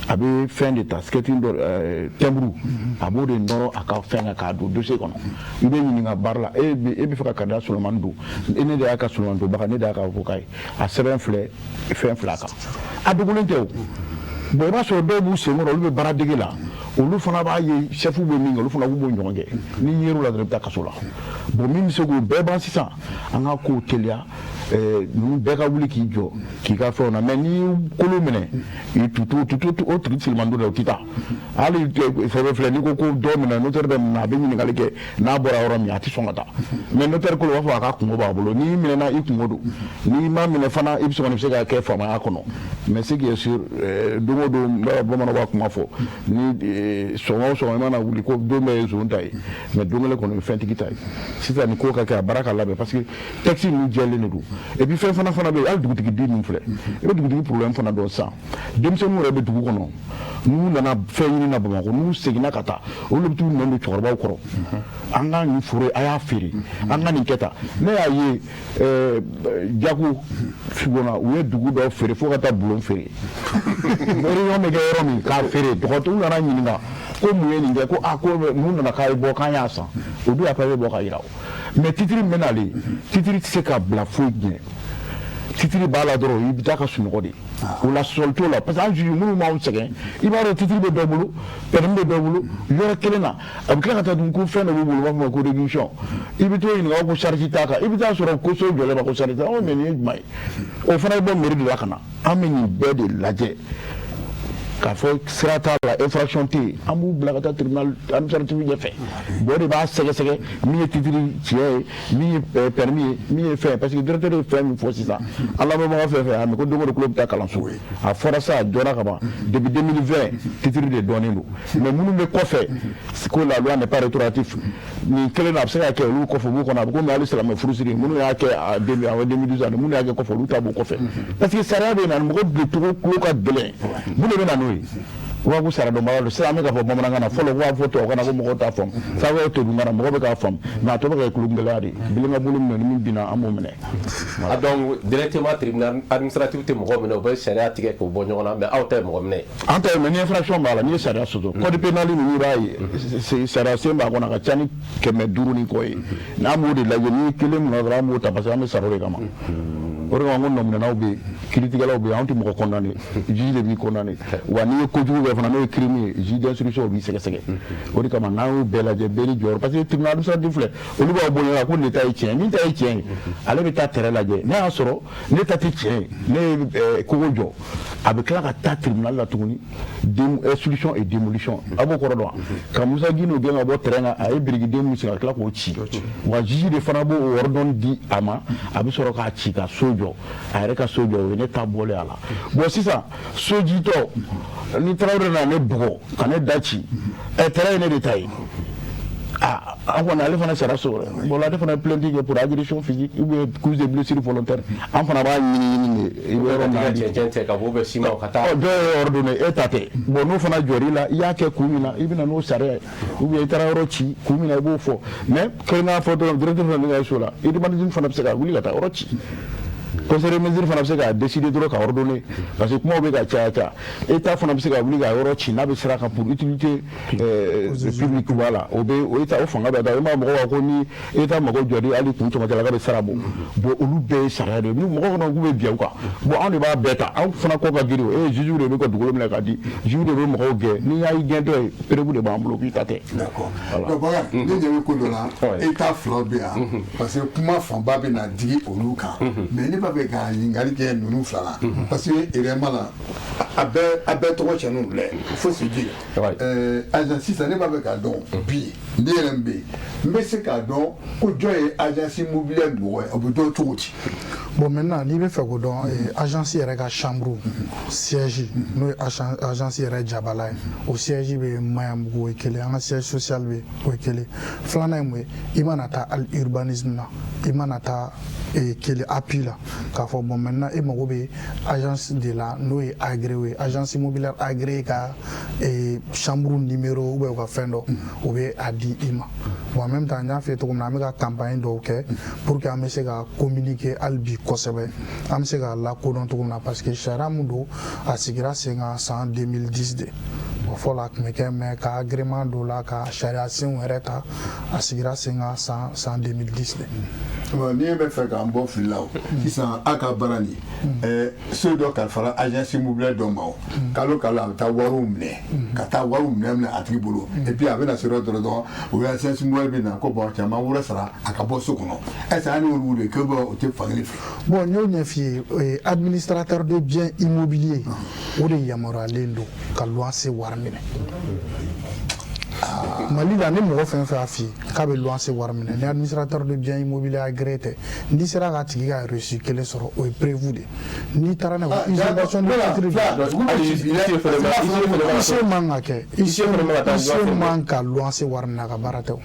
a bɛ fɛn de ta sketting dɔ timbre a b'o de nɔrɔ a ka fɛn kan k'a don dossier kɔnɔ i bɛ ɲininka baara la e bɛ fɛ ka kariya Solomani don ne de y'a ka Solomani donbaga ne de y'a ka avocat ye a sɛbɛn filɛ fɛn fila kan a dogolen tɛ o bon i b'a sɔrɔ dɔw b'u senkɔrɔ olu bɛ baara dege la olu fana b'a ye chef bɛ min kɛ olu fana b'o ɲɔgɔn kɛ ni yer'u la dɔrɔn i bɛ taa kaso la bon min bɛ se k'o bɛɛ ban sisan an ka kow teliya ninnu bɛɛ ka wuli k'i jɔ k'i ka fɛnw na mais n'i kolo minɛ o tigi Solomani don dɛ o tɛ taa hali sɛbɛn filɛ n'i ko ko dɔ minɛ notaire bɛ minɛ a bɛ ɲininkali kɛ n'a bɔra yɔrɔ min a tɛ sɔn ka taa mais notaire kolo b'a fɔ a ka kungo b'a bolo n'i minɛna i kungo don n'i ma minɛ fana i bɛ se ka kɛ faamaya kɔnɔ mais ce qui est sûr don o don bamananw b'a kuma fɔ ni sɔgɔma o sɔgɔma i mana wuli ko don bɛɛ ye zon ta ye mais don kelen kɔni ye fɛntigi ta ye sisan nin ko ka kɛ a baara ka labɛn parce que texte ninnu jɛlen de don et puis fɛn fana bɛ yen hali dugutigi den ninnu filɛ i bɛ dugutigi problème fana dɔn sisan denmisɛnninw yɛrɛ bɛ dugu kɔnɔ n'u nana fɛn ɲini na Bamakɔ n'u seginna ka taa olu bɛ t'u nɔ don cɛkɔrɔbaw kɔrɔ an ka nin foro a y'a feere an ka nin kɛ tan ne y'a ye Jago Fugona u ye dugu dɔ feere fo ka taa bulon feere réunion bɛ kɛ yɔrɔ min k'a feere dɔgɔtɔrɔw nana ɲininka ko mun ye nin kɛ ko ko mun nana k'a ye bɔ k'an y'a san o dun y'a papier bɔ ka yira o mais titre min bɛ n'ale titre tɛ se ka bila foyi ɲɛ titre b'a la dɔrɔn i bɛ taa ka sunɔgɔ de o la sɔsɔli t'o la parce que an juge minnu b'anw sɛgɛn i b'a dɔn titre bɛ dɔ bolo permis bɛ dɔ bolo yɔrɔ kelen na a bɛ tila ka taa dun ko fɛn dɔ b'u bolo u b'a fɔ ma ko réquisition i bɛ t'o ɲininka ko charge t'a kan i bɛ taa sɔrɔ ko so jɔlen b'a ko charge t'a kan mais nin ye jumɛn ye o fana bɛ bɔ mairie de la ka na an bɛ nin bɛɛ de lajɛ k'a fɔ sira t'a la infraction tɛ yen an b'u bila ka taa tribunal administratif ɲɛfɛ bon o de b'a sɛgɛsɛgɛ min ye titre tiɲɛ ye min ye permis ye min ye fɛn parce que directeur de fɛn min fɔ sisan an lamɛnbaga fɛn fɛn a mɛ ko don o don tulo bɛ taa kalanso a fɔra sa jɔra ka ban depuis 2020 titre de dɔnnen don mais minnu bɛ kɔfɛ ko la loi n'est pas rétroactif nin kelen na a bɛ se ka kɛ olu kɔfɛ b'u kɔnɔ a bɛ komi hali silamɛ furusiri minnu y'a kɛ a 2012 ani minnu y'a kɛ kɔfɛ olu ta b'u kɔfɛ parce que sariya bɛ na mɔgɔ bilencogo tulo ka gɛlɛn mun de bɛ na n'o ye u b'a fɔ sara dɔnbaga don sisan an bɛ ka fɔ bamanankan na fɔlɔ u b'a fɔ tubabukan na ko mɔgɔw t'a faamu sabu o todunkan na mɔgɔ bɛ k'a faamu mais a tɔ bɛ kɛ kulo gɛlɛya de bilen ka bolo minɛ ni min binna an b'o minɛ. a donc directement tribunal administratif tɛ mɔgɔ minɛ u bɛ sariya tigɛ k'o bɔ ɲɔgɔn na mais aw tɛ mɔgɔ minɛ. an tɛ mais ni infraction b'a la n'i ye sariya sɔsɔ code pénal ninnu i b'a ye sariya sen b'a kɔnɔ a ka ca ni 500 ni kɔ ye n'an b'o de lajɛ ni kelen minɛ dɔrɔn an b'o ta parce que an bɛ sara o de kama. o de kama ko nɔminɛnaw bɛ yen kiiritigɛlaw bɛ yen anw tɛ mɔgɔ condamné juge de b'i condamné wa n'i ye kojugu kɛ fana n'o ye crime ye juge d'instruction o b'i sɛgɛsɛgɛ o de kama n'an y'o bɛɛ lajɛ bɛɛ ni jɔyɔrɔ parce que tribunal administratif filɛ olu b'a bɔ ɲɔgɔn ko nin ta ye tiɲɛ min ta ye tiɲɛ ye ale bɛ taa terrain lajɛ n'a y'a sɔrɔ ne ta tɛ tiɲɛ ye ne ye kogo jɔ a bɛ tila ka taa tribunal la tuguni instruction et démolition a b'o kɔrɔ dɔn ka Musa Gino gɛn ka bɔ terrain kan a ye birikiden min sigi ka tila k'o ci wa juge de fana b'o ordon di a ma a bɛ sɔrɔ k'a ci ka so jɔ a yɛrɛ ka so jɔ o ye ne ta bɔlen a la bon sisan sojitɔ ni Tarawele na ne bugɔ ka ne da ci terrain ye ne de ta ye a kɔni ale fana sara so bon ale fana plainte kɛ pour agression physique ou bien cause de blessure volontaire an fana b'a ɲini de i bɛ yɔrɔ min na cɛncɛn tɛ ka bɔ bɛ siman ka taa dɔw ye ordonné e ta tɛ bon n'o fana jɔr'i la i y'a kɛ kun min na i bɛ na n'o sariya ye ou bien i taara yɔrɔ ci kun min na i b'o fɔ mais kelen k'a fɔ dɔrɔn directeur fana bɛ ka so la urbanisme fana bɛ se ka wuli ka taa yɔrɔ ci conseil de mesure fana bɛ se ka décider dɔrɔn ka ordonner parce que kumaw bɛ ka caya état fana bɛ se ka wuli ka yɔrɔ ci n'a bɛ sira kan pour utilité publique voilà o bɛ o état o fanga bɛ da i ma mɔgɔw ka ko ni état mago jɔli hali kun cɛmancɛla ka bɛ sara bɔ bon olu bɛɛ ye sariya de ye ni mɔgɔw kɔnɔ k'u bɛ bin u kan bon anw de b'a bɛɛ ta anw fana kɔ ka girin o juge de bɛ ka dugukolo minɛ ka di juge de bɛ mɔgɔw gɛn n'i y'a ye gɛntɔ ye perebu de b'an bolo k'i ta tɛ. d'accord donc Bakari ne ɲɛ bɛ ko dɔ la état filaw bɛ yan parce que kuma fanba bɛ na digi olu kan mais ne b'a fɛ ka ɲininkali kɛ ninnu fila la parce que réellement la a bɛɛ tɔgɔ cɛnnu filɛ faut se dire agence sisan ne b'a fɛ k'a dɔn bi ne yɛrɛ min bɛ yen n bɛ se k'a dɔn ko jɔn ye agence immobilière mɔgɔ ye o bɛ dɔn cogo di. bon maintenant n'i bɛ fɛ k'o dɔn agence yɛrɛ ka chambre siège n'o ye agence yɛrɛ jabala ye o siège bɛ Mayamugu o ye kelen an ka siège social bɛ o ye kelen filanan ye mun ye i mana taa hali urbanisme na i mana taa kelen appui la k'a fɔ bon maintenant e mago bɛ agence de la n'o ye agréé ye agence immobilière agréé ka chambre numéro ou bien u ka fɛn dɔ o bɛ a di i ma bon en même temps n y'a fɔ cogo min na an bɛ ka campagne dɔw kɛ pour que an bɛ se ka communiquer hali bi kosɛbɛ an bɛ se ka lakodɔn cogo min na parce que sariya min don a sigira sen kan san 2010 de o fɔlɔ a tun bɛ kɛ mais ka agrément dɔ la ka sariya senw yɛrɛ ta a sigira sen kan san 2010 de. n'i ye bɛ fɛ k'an bɔ fili la o sisan a ka baara nin so dɔ kalifara agence immobilière dɔ ma o kalo kalo a bɛ taa wariw minɛ ka taa wariw minɛ a tigi bolo et puis a bɛ na se yɔrɔ dɔ dɔrɔn o ye agence immobilière bɛ na ko bon caman wɛrɛ sara a ka bɔ so kɔnɔ est ce que an y'olu de kɛ o tɛ fankelen fɛ. bon n y'o ɲɛf'i ye administrateur de bien immobilier o de yamaruyalen don ka luwanse wari minɛ. Mali la ni mɔgɔ fɛn fɛn y'a f'i ye k'a bɛ luwanse wari minɛ ni administrateur de bien immobilier agréé tɛ n'i sera k'a tigi ka reçu kelen sɔrɔ o ye prévu de n'i taara n'a ye usurpation de titre ici man ka kɛ ici man ka luwanse wari minɛ a ka baara tɛ o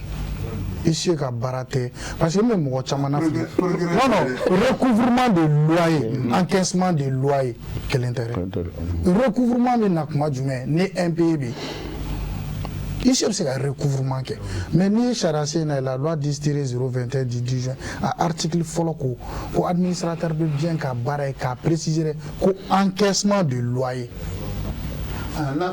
ici ka baara tɛ parce que n bɛ mɔgɔ caman na fili non recouvrement de loyer encaissement de loyer kelen tɛ dɛ recouvrement bɛ na kuma jumɛn ni impayé bɛ ici bɛ se ka recouvrement kɛ mais n'i ye sariya sen na la loi 10-021 du 10 juin a article fɔlɔ ko administrateur de bien ka baara ye k'a préciser ko encaissement de loyer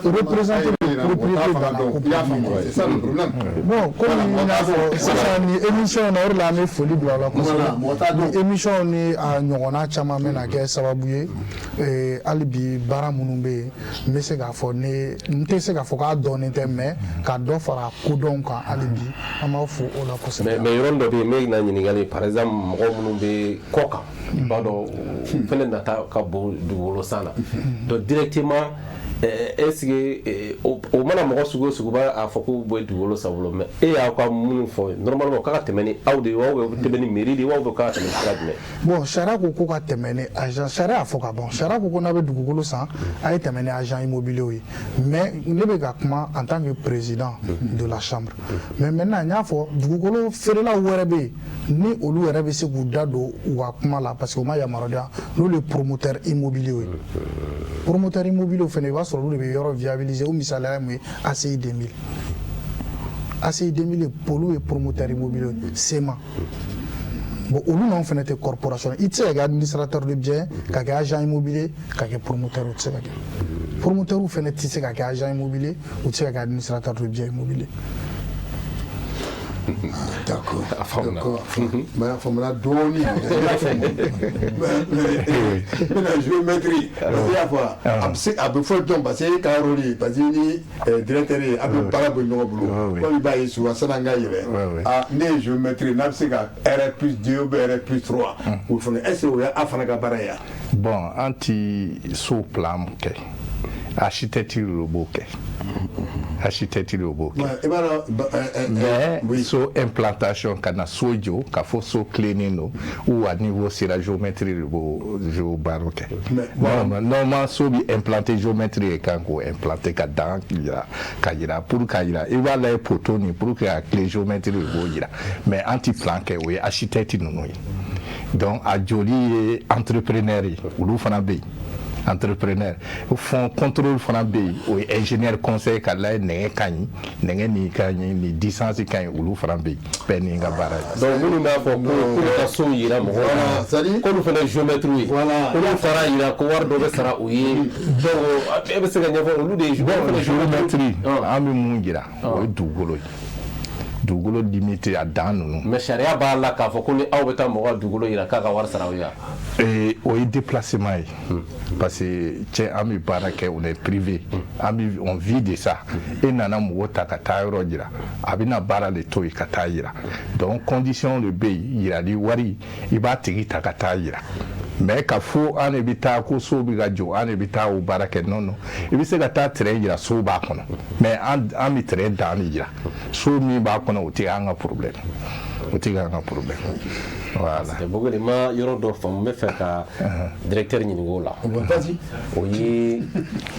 représenter le propriétaire dans la copropriété. C'est ça le problème. Bon, comme il y a une émission on a la folie de la kosɛbɛ émission ni a ɲɔgɔnna caman bɛ na kɛ sababu ye hali bi baara minnu bɛ yen n bɛ se k'a fɔ n tɛ se k'a fɔ k'a dɔnnen tɛ mais ka dɔ fara kodɔnw kan hali bi an b'aw fo o la kosɛbɛ. mais yɔrɔ dɔ bɛ yen n bɛ na ɲininkali par exemple mɔgɔ minnu bɛ kɔ kan i b'a dɔn fɛnɛ nata ka bon dugukolo san na donc directement est-ce que o mana mɔgɔ sugu sugu b'a fɔ k'u bɛ dugukolo san bolo mais e y'a ka minnu fɔ normalement k'a ka tɛmɛ ni aw de ye aw bɛ tɛmɛ ni mairie de ye aw bɛ k'a ka tɛmɛ sira jumɛn. bon sariya ko ka tɛmɛ ni agent sariya fɔ ka ban sariya ko n'a bɛ dugukolo san a ye tɛmɛ ni agent immobilier ye mais ne bɛ ka kuma en tant que président de la chambre mais maintenant n y'a fɔ dugukolo feerelaw wɛrɛ bɛ yen ni olu yɛrɛ bɛ se k'u da don u ka kuma la parce que u ma yamaruya n'olu ye promoteur immobilier ye promoteur immobilier fana i b'a sɔrɔ olu de bɛ yɔrɔ viabiliser o misaliya ye mun ye ACI 2000 ACI 2000 olu ye promoteur immobilier SEMA bon olu n'anw fana tɛ corporation i tɛ se ka kɛ administrateur de bien ka kɛ agent immobilier ka kɛ promoteur o tɛ se ka kɛ promoteur fana tɛ se ka kɛ agent immobilier u tɛ se ka kɛ administrateur de bien immobilier. D'accord. Mais il faut me donner. Mais la géométrie, il faut faire tomber parce que Caroli, parce que directeur, il a pas de boulot. Il va y sur Sanangaï. Ah, les géométries, n'a pas R plus 2 ou R plus 3. Est-ce que vous avez Afanaga Baraya? Bon, anti sous plan, architecture robot. Architecture robot. Mais so implantation kana sojo ka fo so cleaning ou à niveau c'est la géométrie baroque. Normalement so bi implanter géométrie quand ko implanter ka dans kayira pour kayira il va les poteaux ni pour que la géométrie robot mais anti plan ke oui architecte non. Donc a joli entrepreneur ou lu fana be entrepreneur au fond contrôle fana be o ingénieur conseil kala ne kanyi ni kanyi ni distance kanyi ulu fana be peni nga bara donc munu na fo ko ka so yira mo ko lu fana géométrie voilà ko fara yira ko war do be sara o ye donc e be se ga nyafo ulu de géométrie ami mun gira o dugukolo limité à dan nunu mais charia b'a la k'a fɔ ko ni aw bɛ taa mɔgɔ dugukolo yira k'a ka wari sara aw ya o ye déplacement ye parce que cɛ an bɛ baara kɛ on est privé on vit de ça e nana mɔgɔ ta ka taa yɔrɔ yira a bɛna baara de to yen ka taa yira donc condition de bɛ yen yirali wari i b'a tigi ta ka taa yira mais ka fo an de bɛ taa ko so bɛ ka jɔ an de bɛ taa o baara kɛ non i bɛ se ka taa terrain yira so b'a kɔnɔ mais an bɛ terrain dan de yira so min b'a kɔnɔ o tɛ an ka problème voilà beaucoup de ma yɔrɔ dɔ faamu n bɛ fɛ ka directeur ɲininka o la o ye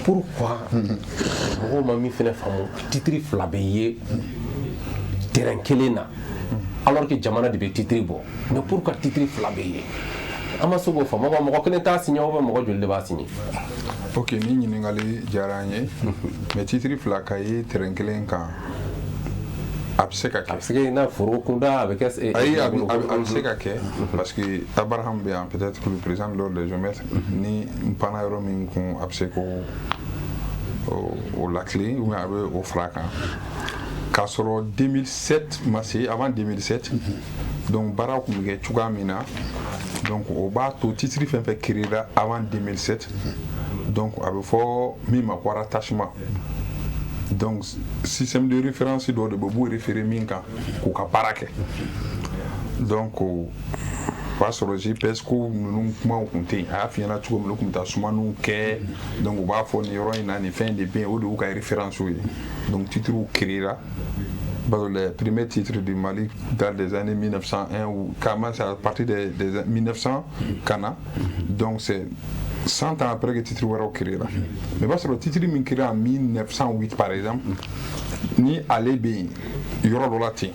pourquoi mɔgɔw ma min fɛnɛ faamu titre fila bɛ ye terrain kelen na alors que jamana de bɛ titre bɔ mais pourquoi titre fila bɛ ye an ma se k'o faamu mɔgɔ kelen t'a signé ou bien mɔgɔ joli de b'a signé. Ok, ni ɲininkali diyara an ye mais titre fila ka ye terrain kelen kan a bɛ se ka kɛ. A bɛ se ka n'a foro kunda a bɛ kɛ. Ayi a bɛ se ka kɛ parce que Abraham bɛ yan peut-être que le président de l'ordre des géomètres ni n panna yɔrɔ min kun a bɛ se k'o lakile ou bien a bɛ o fara kan k'a sɔrɔ 2007 ma se avant 2007 donc baara kun bɛ kɛ cogoya min na donc o b'a to titre fɛn fɛn créera avant 2007 donc a bɛ fɔ min ma ko rattachement. Donc système de référence dɔ de bɛ b'u référer min kan k'u ka baara kɛ donc o b'a sɔrɔ GPS ko ninnu kumaw kun tɛ yen a y'a f'i ɲɛna cogo min na u kun bɛ taa sumaniw kɛ donc u b'a fɔ nin yɔrɔ in na nin fɛn de bɛ yen o de y'u ka référence ye donc titres créera. Le premier titre du Mali dans les années 1901 ou comment c'est à partir des 1900 Kana donc c'est 100 ans après que le titre est créé là. Mais parce que le titre est créé en 1908 par exemple ni allé bien il y aura de la tienne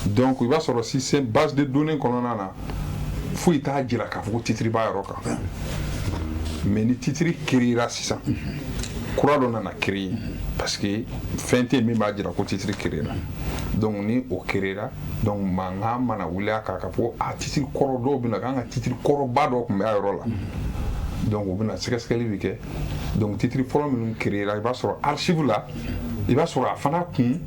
donc il va sur le système base de données qu'on a là faut y aller dire que le titre va y mais le titre créé là c'est ça kura dɔ nana créer parce que fɛn tɛ min b'a jira ko titre créer la donc ni o créer la donc mankan mana wuli a kan ka fɔ a titre kɔrɔ dɔw bɛ na k'an ka titre kɔrɔba dɔ tun bɛ a yɔrɔ la donc o bɛ na sɛgɛsɛgɛli bɛ kɛ donc titre fɔlɔ minnu créer la i b'a sɔrɔ archive la i b'a sɔrɔ a fana kun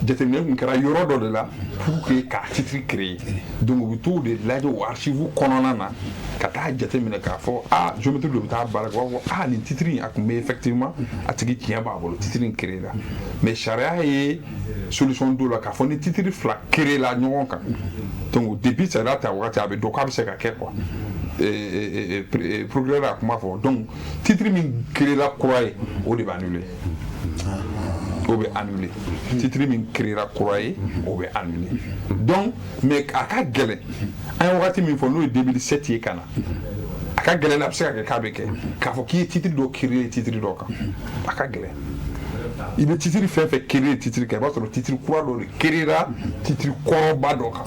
jateminɛ kun kɛra yɔrɔ dɔ de la pour que k'a titre créer donc u bɛ t'o de lajɛ o archive kɔnɔna na ka taa jateminɛ k'a fɔ géométrie dɔ bɛ taa baara kɛ u b'a fɔ nin titre in a kun bɛ effectivement a tigi tiɲɛ b'a bolo titre in créer la mais sariya ye solution dɔ la k'a fɔ ni titre fila créer la ɲɔgɔn kan donc depuis sariya ta wagati a bɛ dɔn k'a bɛ se ka kɛ quoi procureur a kuma fɔ donc titre min créera kura ye o de bɛ annulé o bɛ annulé titre min créera kura ye o bɛ annulé donc mais a ka gɛlɛn an ye wagati min fɔ n'o ye 2007 ye ka na a ka gɛlɛn a bɛ se ka kɛ k'a bɛ kɛ k'a fɔ k'i ye titre dɔ créer titre dɔ kan a ka gɛlɛn i bɛ titre fɛn fɛn créer titre kan i b'a sɔrɔ titre kura dɔ de créera titre kɔrɔba dɔ kan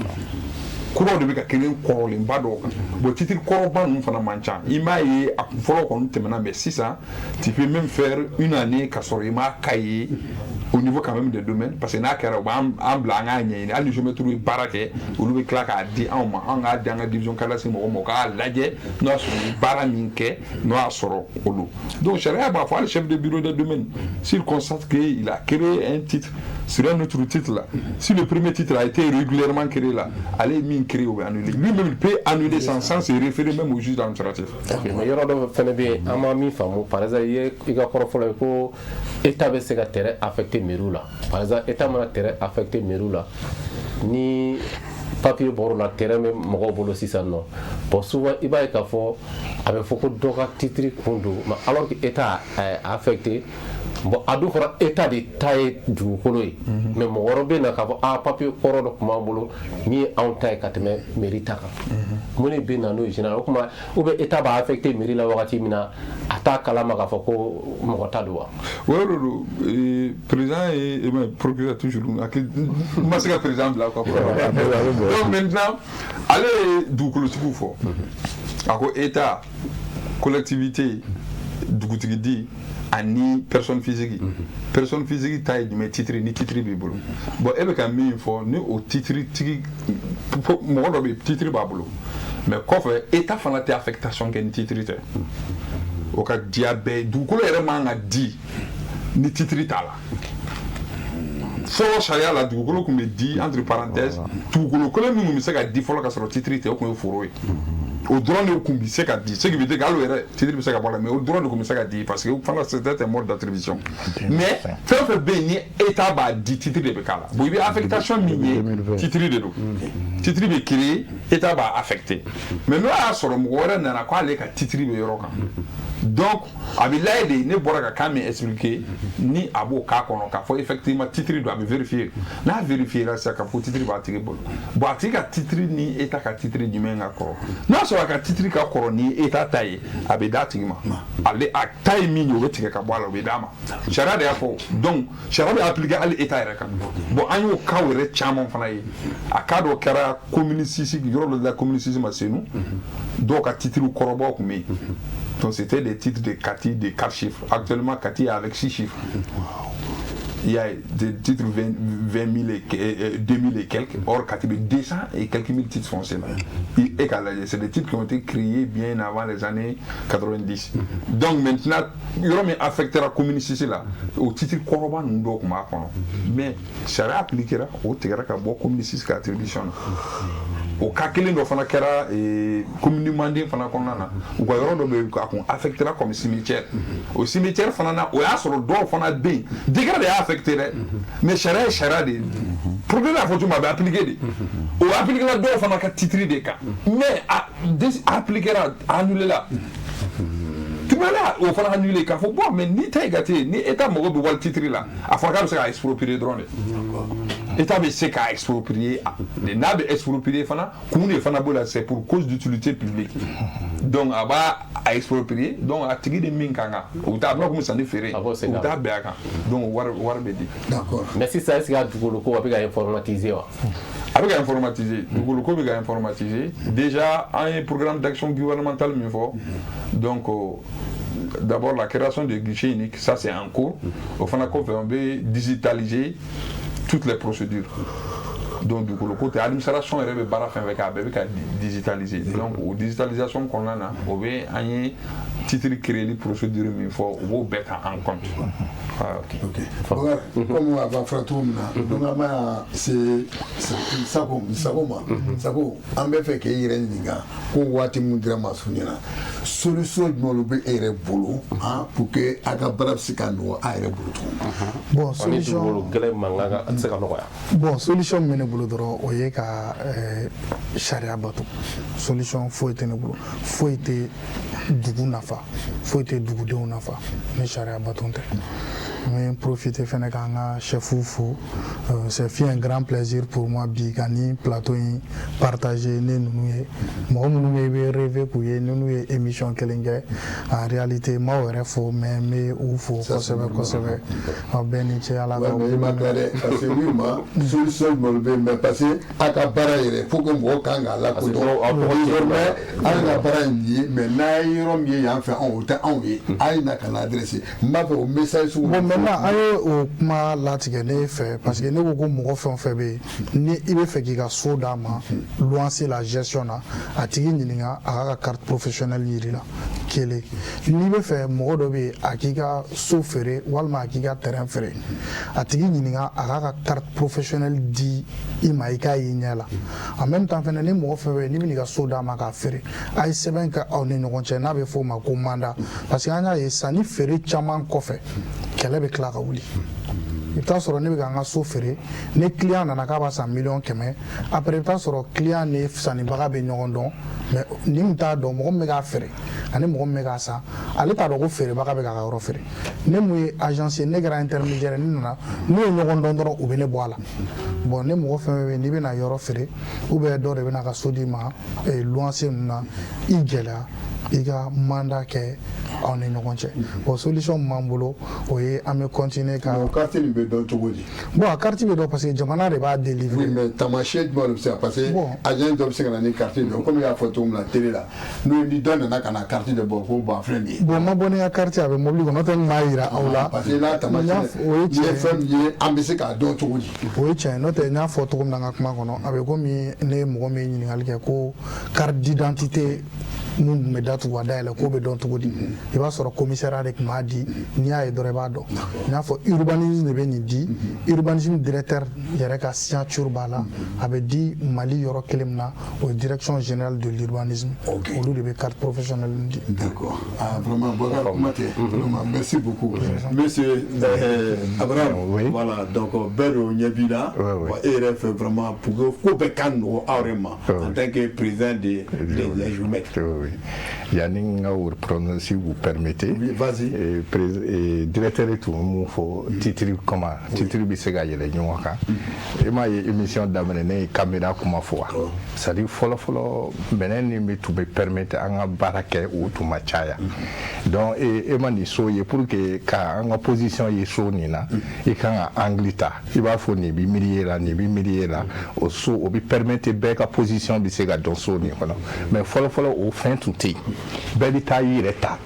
kuraw de bɛ ka créer kɔrɔlenba dɔw kan bon titre kɔrɔba ninnu fana man ca i m'a ye a kun fɔlɔ kɔni tɛmɛna mais sisan tu peux même faire une année ka sɔrɔ i m'a ka ye au niveau quand même des domaines parce que n'a kɛra u b'an bila an k'a ɲɛɲini hali ni géomètre ye baara kɛ olu bɛ tila k'a di anw ma an k'a di an ka division ka lase mɔgɔ ma u k'a lajɛ n'o y'a sɔrɔ ni baara min kɛ n'o y'a sɔrɔ olu donc sariya b'a fɔ hali chef de bureau des domaines s'il constate qu'il a créé un titre sur un autre titre là si le premier titre a été régulièrement créé là allez min créé ou annulé lui-même il peut annuler sans se référer même au juge administratif. mais yɔrɔ dɔ fɛnɛ bɛ yen an ma min faamu par exemple i ka kɔrɔ fɔlɔ ye ko état bɛ se ka terrain affecté mairie la par exemple état mana terrain affecté mairie la ni papier bɔr'o la terrain bɛ mɔgɔw bolo sisan nɔ bon souvent i b'a ye k'a fɔ a bɛ fɔ ko dɔ ka titre kun don mais alors que état a affecté bon a dun fɔra état de ta ye dugukolo ye mais mɔgɔ wɛrɛ bɛ na k'a fɔ papier kɔrɔ dɔ tun b'an bolo min ye anw ta ye ka tɛmɛ mairie ta kan mun de bɛ na n'o ye général o kuma ou bien état b'a affecté mairie la wagati min na a t'a kalama k'a fɔ ko mɔgɔ ta don wa. o yɔrɔ don président ye procureur toujours n ma se ka président bila quoi donc maintenant ale ye dugukolotigiw fɔ a ko état collectivité dugutigi di ani personne physique personne physique ta ye jumɛn titre ni titre b'i bolo bon e bɛ ka min fɔ ni o titre tigi mɔgɔ dɔ bɛ titre b'a bolo mais kɔfɛ état fana tɛ affectation kɛ ni titre tɛ o ka diya bɛɛ dugukolo yɛrɛ man ka di ni titre t'a la fɔlɔ sariya la dugukolo tun bɛ di entre parenthèses dugukolo kelen min tun bɛ se ka di fɔlɔ ka sɔrɔ titre tɛ o tun ye foro ye o dɔrɔn de tun bɛ se ka di ce qui veut dire que hali o yɛrɛ titre bɛ se ka bɔ a la mais o dɔrɔn de tun bɛ se ka di parce que fana c'était un mode d'attribution mais fɛn o fɛn bɛ yen ni état b'a di titre de bɛ k'a la bon i bɛ affectation min ye titre de don titre bɛ créer état b'a affecté mais n'o y'a sɔrɔ mɔgɔ wɛrɛ nana k'ale ka titre bɛ yɔrɔ kan donc a bɛ lajɛ de ne bɔra ka kan min expliquer ni a b'o k'a kɔnɔ k'a fɔ effectivement titre don a bɛ vérifier n'a vérifié la sisan k'a fɔ titre b'a tigi bolo bon a tigi ka titre ni état ka titre jumɛn ka kɔrɔ n'a sɔrɔ a ka titre ka kɔrɔ ni état ta ye a bɛ d'a tigi ma ale a ta ye min ye o bɛ tigɛ ka bɔ a la o bɛ d'a ma sariya de y'a fɔ donc sariya bɛ appliquer hali état yɛrɛ kan bon an y'o cas yɛrɛ caman fana ye a cas dɔ kɛra commune 6 yɔrɔ dɔ la commune 6 ma Senu dɔw ka titre kɔrɔbaw tun bɛ yen donc c'était des titres de Kati de 4 chiffres actuellement Kati est avec 6 chiffres il y a des titres 20 000 et 2000 et quelques or Kati 200 et quelques mille titres fonciers et c'est des titres qui ont été créés bien avant les années 90 donc maintenant il y aura affecté la commune ici là au titre koroba nous donc mais ça va appliquer là au tigara ka bo commune ici ka attribution o cas kelen dɔ fana kɛra commune manden fana kɔnɔna na u ka yɔrɔ dɔ bɛ a kun affecté la comme cimetière o cimetière fana na o y'a sɔrɔ dɔw fana bɛ yen décret de y'a affecté dɛ mais sariya ye sariya de ye procureur y'a fɔ cogo min a bɛ appliqué de o appliqué la dɔw fana ka titre de kan mais a appliqué la a annulé la tribunal o fana annulé k'a fɔ bon mais ni ta ye gâté ni état mago bɛ wali titre la a fɔra k'a bɛ se k'a exproprier dɔrɔn de état bɛ se k'a exproprier n'a bɛ exproprier fana kun de fana b'o la c'est pour cause d'utilité publique donc a b'a exproprier donc a tigi de min kan kan o bɛ taa a bɛna komi sanni feere o bɛ taa bɛn a kan donc wari bɛ di. D'accord. mais sisan est-ce que a dugukolo ko a bɛ ka informatiser wa. a bɛ ka informatiser dugukolo ko bɛ ka informatiser déjà an ye programme d'action gouvernementale min fɔ donc d'abord la création de guichet unique ça c'est en cours au fana kɔfɛ on bɛ digitaliser toutes les procédures donc du coup le côté administration yɛrɛ bɛ baara fɛn fɛn kɛ a bɛɛ bɛ ka digitaliser donc o digitalisation kɔnɔna na o bɛ an ye titre créer procédure min fɔ o b'o bɛɛ ta en compte. Bakari comme a b'a fɔra cogo min na donc an b'a se Sako ma Sako an bɛ fɛ k'e yɛrɛ ɲininka ko waati min dira Masu ɲɛna solution jumɛn bɛ e yɛrɛ bolo pour que a ka baara bɛ se ka nɔgɔ a yɛrɛ bolo cogo min. Bon solution gɛlɛn mankan ka se ka nɔgɔya. Bon solution min bolo dɔrɔn o ye ka sariya bato solution foyi tɛ ne bolo foyi tɛ dugu nafa foyi tɛ dugudenw nafa ni sariya bato tɛ. Je profite fana k'an ka chef fo c'est fait un grand plaisir pour moi bi ka ni plateau in partager ne ninnu ye mɔgɔ minnu bɛ rêver k'u ye ninnu ye émission kelen kɛ en réalité ma yɛrɛ fo mais n bɛ u fo kosɛbɛ kosɛbɛ aw bɛɛ ni ce ala ka. i ma kila dɛ parce que min ma solution jumɛn bɛ yen mais parce que a ka baara yɛrɛ faut que mɔgɔ kan k'a lakodɔn désormais an ka baara in ye mais n'a ye yɔrɔ min ye yan fɛ anw o tɛ anw ye a ye na ka na adressé n b'a fɛ o message sugu. Maintenant, an ye o kuma latigɛ ne fɛ parce que ne ko ko mɔgɔ fɛn o fɛn bɛ yen ni i bɛ fɛ k'i ka so d'a ma luwanse la gestion na a tigi ɲininka a k'a ka carte professionnelle yiri la kelen n'i bɛ fɛ mɔgɔ dɔ bɛ yen a k'i ka so feere walima a k'i ka terrain feere a tigi ɲininka a k'a ka carte professionnelle di i ma i k'a ye ɲɛ la en même temps fɛnɛ ni mɔgɔ fɛn o fɛn n'i bɛ n'i ka so d'a ma k'a feere a ye sɛbɛn kɛ aw ni ɲɔgɔn cɛ n'a bɛ fɔ o ma ko mandat parce que an y'a ye sanni feere caman kɔfɛ kɛlɛ bɛ tila ka wuli i bɛ taa sɔrɔ ne bɛ ka n ka so feere ni client nana k'a b'a san 1,100,000 après i bɛ taa sɔrɔ client ni sannibaga bɛ ɲɔgɔn dɔn mais ni min t'a dɔn mɔgɔ min bɛ k'a feere ani mɔgɔ min bɛ k'a san ale t'a dɔn ko feerebaga bɛ k'a ka yɔrɔ feere ne mun ye agence ye ne kɛra intermédiaire ne nana n'u ye ɲɔgɔn dɔn dɔrɔn u bɛ ne bɔ a la bon ne mɔgɔ fɛn fɛn n'i bɛna yɔrɔ feere ou bien dɔ de bɛna ka so d'i ma luwanse ninnu na i gɛlɛya i ka mandat kɛ aw ni ɲɔgɔn cɛ bon solution min b'an bolo o ye an bɛ continuer ka. o carte nin bɛ dɔn cogo di. bon a carte bɛ dɔn parce que jamana de b'a délivrer. oui mais taamasiyɛn jumɛn de bɛ se ka parce que agent dɔ bɛ se ka na ni carte dɔ komi i y'a fɔ cogo min na télé la n'o ni dɔ nana ka na carte de bɔ ko bon filɛ nin ye. bon ma bɔ ni ka carte a bɛ mobili kɔnɔ n'o tɛ n m'a yira aw la. parce que n'a taamasiyɛn o ye ni ye fɛn min ye an bɛ se k'a dɔn cogo di. o ye tiɲɛ n'o tɛ n y'a fɔ cogo min na n ka kuma kɔnɔ a bɛ komi ne ye mɔgɔ min ɲininkali kɛ ko carte d'identité mun tun bɛ datugu a dayɛlɛ k'o bɛ dɔn cogo di i b'a sɔrɔ commissariat de tun b'a di n'i y'a ye dɔrɔn i b'a dɔn n y'a fɔ urbanisme de bɛ nin di urbanisme directeur yɛrɛ ka signature b'a la a bɛ di Mali yɔrɔ kelen min na o ye direction générale de l'urbanisme olu de bɛ carte professionnelle di. d'accord ah vraiment Boubacar kuma tɛ vraiment merci beaucoup monsieur Abraham voilà donc bɛɛ de ɲɛ b'i la e yɛrɛ fɛ vraiment pour que ko bɛɛ ka nɔgɔ aw yɛrɛ ma en tant que président des Jumɛk. Yani nga o prononcer vous permettez. Oui, vas-y. Et directeur et tout mon fo titre comment titre bi se ga yele ɲɔgɔn kan. E ma ye émission daminɛ ne caméra kuma fɔ wa. C'est dire fɔlɔ bɛnɛ ni bɛ tun bɛ permettre an ka baara kɛ o tun ma caya. Donc e ma ni so ye pour que ka an ka position ye so nin na i kan ka angle ta i b'a fɔ nin bi milieu la nin bi milieu la o so o bi permettre bɛɛ ka position bi se ka dɔn so nin kɔnɔ mais fɔlɔ o fɛn tun tɛ yen bɛɛ bɛ taa i yɛrɛ ta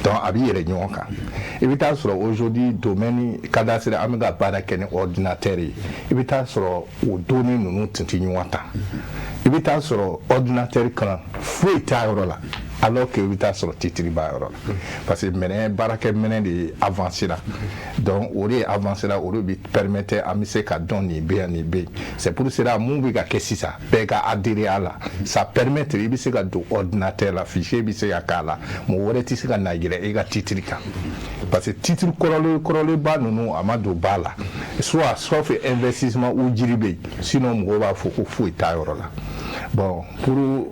donc a b'i yɛrɛ ɲɔgɔn kan i bɛ taa sɔrɔ aujourd'hui domaine cadastre an bɛ ka baara kɛ ni ordinateur ye i bɛ taa sɔrɔ o données ninnu tun tɛ ɲɔgɔn ta i bɛ taa sɔrɔ ordinateur kan foyi t'a yɔrɔ la alors que i bɛ taa sɔrɔ titre b'a yɔrɔ la parce que minɛn baarakɛ minɛn de avancé la donc o de avancé la o de bi permettre an bɛ se ka dɔn nin bɛ yan nin bɛ yen c'est pour cela mun bɛ ka kɛ sisan bɛɛ ka adhérer à la ça permet i bɛ se ka don ordinateur la fichier bɛ se ka k'a la mɔgɔ wɛrɛ tɛ se ka na yɛlɛ i ka titre kan parce que titre kɔrɔlenba ninnu a ma don ba la soit sauf investissement ou jiri bɛ yen sinon mɔgɔw b'a fɔ ko foyi t'a yɔrɔ la. Bon,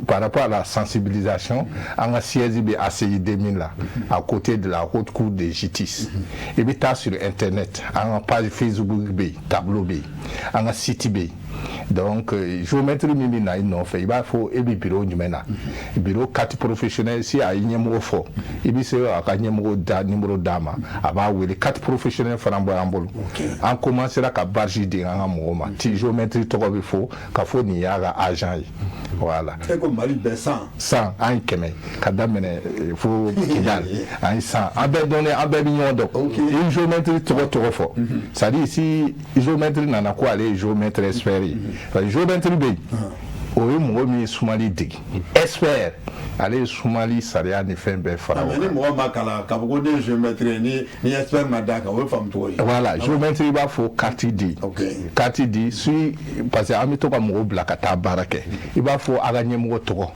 par rapport à la sensibilisation, on a siège ACI 2000 là, à côté de la haute cour de justice. Et puis sur internet, on a page Facebook tableau on a site donc géométrie mini na ino fait il va faut et bureau numena bureau 4 professionnels si a nyemo fo et bi se aka nyemo da numéro dama aba wele 4 professionnels farambo ambolo on commencera ka barji de nga moma ti géométrie to ko bi fo ka fo ni yaga agent yi voilà et comme Mali be 100 an keme ka damene fo kidal an 100 abe donné abe bignon do et géométrie to ko fo ça dit si géométrie nana ko aller géométrie espérer géométrie be o ye mɔgɔ min ye sumali degi expert ale ye sumali sariya ni fɛn bɛɛ fara o kan. ni mɔgɔ ma kalan k'a fɔ ko ne ye géométre ni expert ma d'a kan o ye faamu cogo ye. voilà géométre i b'a fɔ carte di carte di si parce que an bɛ to ka mɔgɔw bila ka taa baara kɛ i b'a fɔ a ka ɲɛmɔgɔ tɔgɔ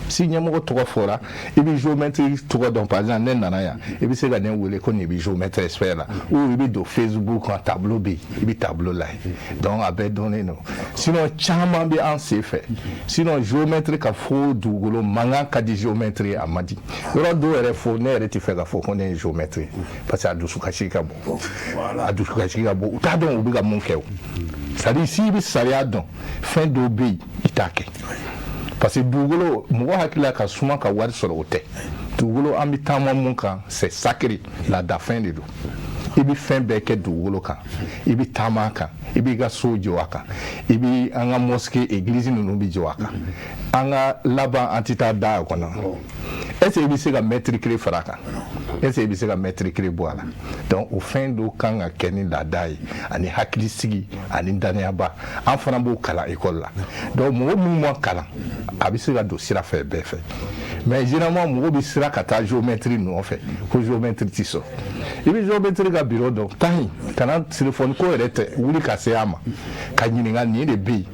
si ɲɛmɔgɔ tɔgɔ fɔra i bɛ géométre tɔgɔ dɔn par exemple ne nana yan i bɛ se ka ne wele ko nin bɛ géométre expert la ou i bɛ don Facebook kan tableau bɛ yen i bɛ tableau lajɛ donc a bɛɛ dɔnnen don sinon caman bɛ an sen fɛ sinon géométre ka fɔ dugukolo mankan ka di géométre a man di yɔrɔ dɔw yɛrɛ fɔ ne yɛrɛ tɛ fɛ ka fɔ ko ne ye géométre parce que a dusukasi ka bon a dusukasi ka bon u t'a dɔn u bɛ ka mun kɛ o c'est à dire si i bɛ sariya dɔn fɛn dɔw bɛ yen i t'a kɛ parce que dugukolo mɔgɔ hakili ka suma ka wari sɔrɔ o tɛ dugukolo an bɛ taama mun kan c'est sacré laadafɛn de don i bɛ fɛn bɛɛ kɛ dugukolo kan i bɛ taama a kan i b'i ka so jɔ a kan i bɛ an ka mosquée église ninnu bɛ jɔ a kan an ka laban an tɛ taa da a kɔnɔ est-ce que i bɛ se ka mètre kelen fara a kan est-ce que i bɛ se ka mètre kelen bɔ a la donc o fɛn dɔw kan ka kɛ ni laada ye ani hakilisigi ani danayaba an fana b'o kalan école la donc mɔgɔ minnu ma kalan a bɛ se ka don sira fɛ bɛɛ fɛ mais généralement mɔgɔ bɛ sira ka taa géométre nɔfɛ ko géométre tɛ sɔrɔ i bɛ géométre ka bureau dɔn tahi kana téléphone ko yɛrɛ tɛ wuli ka se a ma ka ɲininka nin de bɛ yen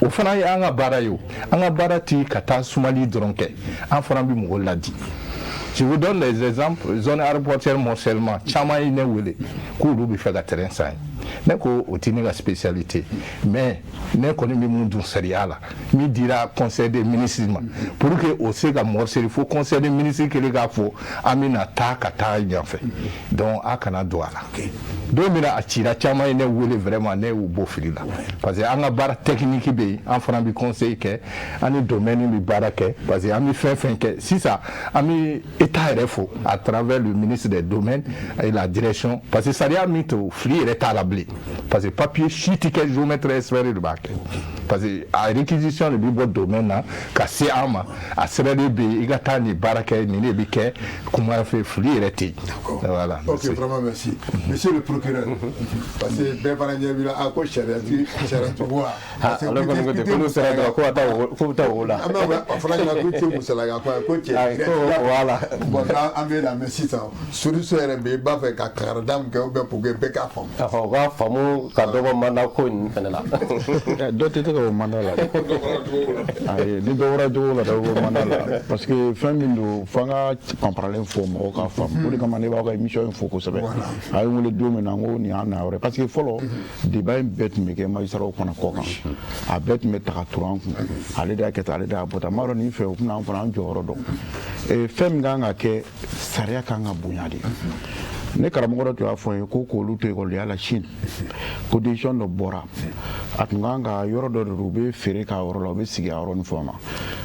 o fana ye an ka baara ye o an ka baara ti ka taa sumali dɔrɔn kɛ an fana bɛ mɔgɔ ladi je vous donne des exemples zone aéroportuaire morcellement caman ye ne wele k'olu bɛ fɛ ka terrain san ye ne ko o tɛ ne ka spécialité mais ne kɔni bɛ mun dun sariya la min dira conseil des ministres ma pour que o se ka morceli fo conseil des ministres kelen k'a fɔ an bɛna taa ka taa ɲɛfɛ donc a kana don a la don min na a cira caman ye ne wele vraiment ne y'u bɔ fili la parce que an ka baara technique bɛ yen an fana bɛ conseil kɛ an ni domaine bɛ baara kɛ parce que an bɛ fɛn fɛn kɛ sisan an bɛ état yɛrɛ fo à travers le ministre des domaines et la direction parce que sariya min to fili yɛrɛ t'a la bilen parce que papier si tɛ kɛ géomètre expert de b'a kɛ parce que a réquisition de bɛ bɔ domaine na ka se an ma a sɛbɛn de bɛ yen i ka taa nin baara kɛ nin de bɛ kɛ kuma fɛ fili yɛrɛ tɛ yen voilà. Ok, vraiment merci. Monsieur le procureur, parce que bɛɛ fana ɲɛ b'i la a ko sariyatigiw wa. ale kɔni ko ten ko n'u sera dɔrɔn ko bɛ taa o la. a fana ɲɛna ko cɛ musalaka ko cɛ. voilà. bon an bɛ lamɛn sisan solution yɛrɛ bɛ yen i b'a fɛ ka kankara min kɛ ou bien pour que bɛɛ k'a faamu. u k'a faamu ka dɔ bɔ mandat ko in fana la. dɔ tɛ se ka o mandat la ayi ni dɔ bɔra jogo la dɔ bɛ bɔ mandat la parce que fɛn min don f'an ka panparalen fɔ mɔgɔw k'a faamu o de kama ne b'aw ka émission in fo kosɛbɛ a ye n wele don min na n ko nin y'a na yɔrɔ parce que fɔlɔ débat in bɛɛ tun bɛ kɛ magistrats fana kɔ kan a bɛɛ tun bɛ ta ka turu an kun ale de y'a kɛ tan ale de y'a bɔ tan n b'a dɔn nin fɛ o tɛna an fana an jɔyɔrɔ dɔn fɛn min kan ka kɛ sariya kan ka bonya de ne karamɔgɔ dɔ tun y'a fɔ n ye ko k'olu to ekɔlidenya la Chine ko décision dɔ bɔra a tun kan ka yɔrɔ dɔ de don u bɛ feere k'a yɔrɔ la u bɛ sigi a yɔrɔ ni fɛnw na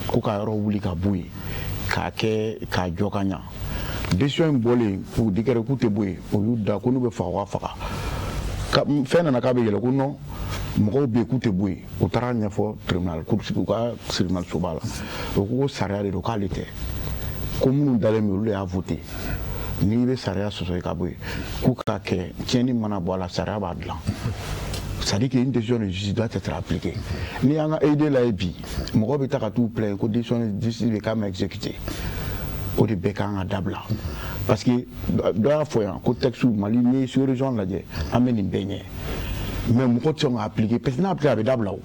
ko k'a yɔrɔ wuli ka bɔ yen k'a kɛ k'a jɔ ka ɲa décision in bɔlen k'u dikɛrɛ k'u tɛ bɔ yen o y'u da ko n'u bɛ faga u ka faga fɛn nana k'a bɛ yɛlɛ ko non mɔgɔw bɛ yen k'u tɛ bɔ yen u taara ɲɛfɔ tribunal u ka tribunal soba la o ko sariya de don k'ale tɛ ko minnu dalen bɛ olu de y'a voté n'i bɛ sariya sɔsɔ i ka bɔ yen k'u k'a kɛ tiɲɛni mana bɔ a la sariya b'a dilan c'est-à-dire qu'une décision de justice doit être appliquée ni an ka aide la ye bi mɔgɔ bɛ taa ka t'u plaindre ko décision de justice bɛ k'a ma exécuter o de bɛɛ kan ka dabila parce que dɔ y'a fɔ yan ko texte Mali n'i ye sous-région lajɛ an bɛ nin bɛɛ ɲɛ mais mɔgɔ tɛ sɔn ka appliquer parce que n'a appliqué a bɛ dabila o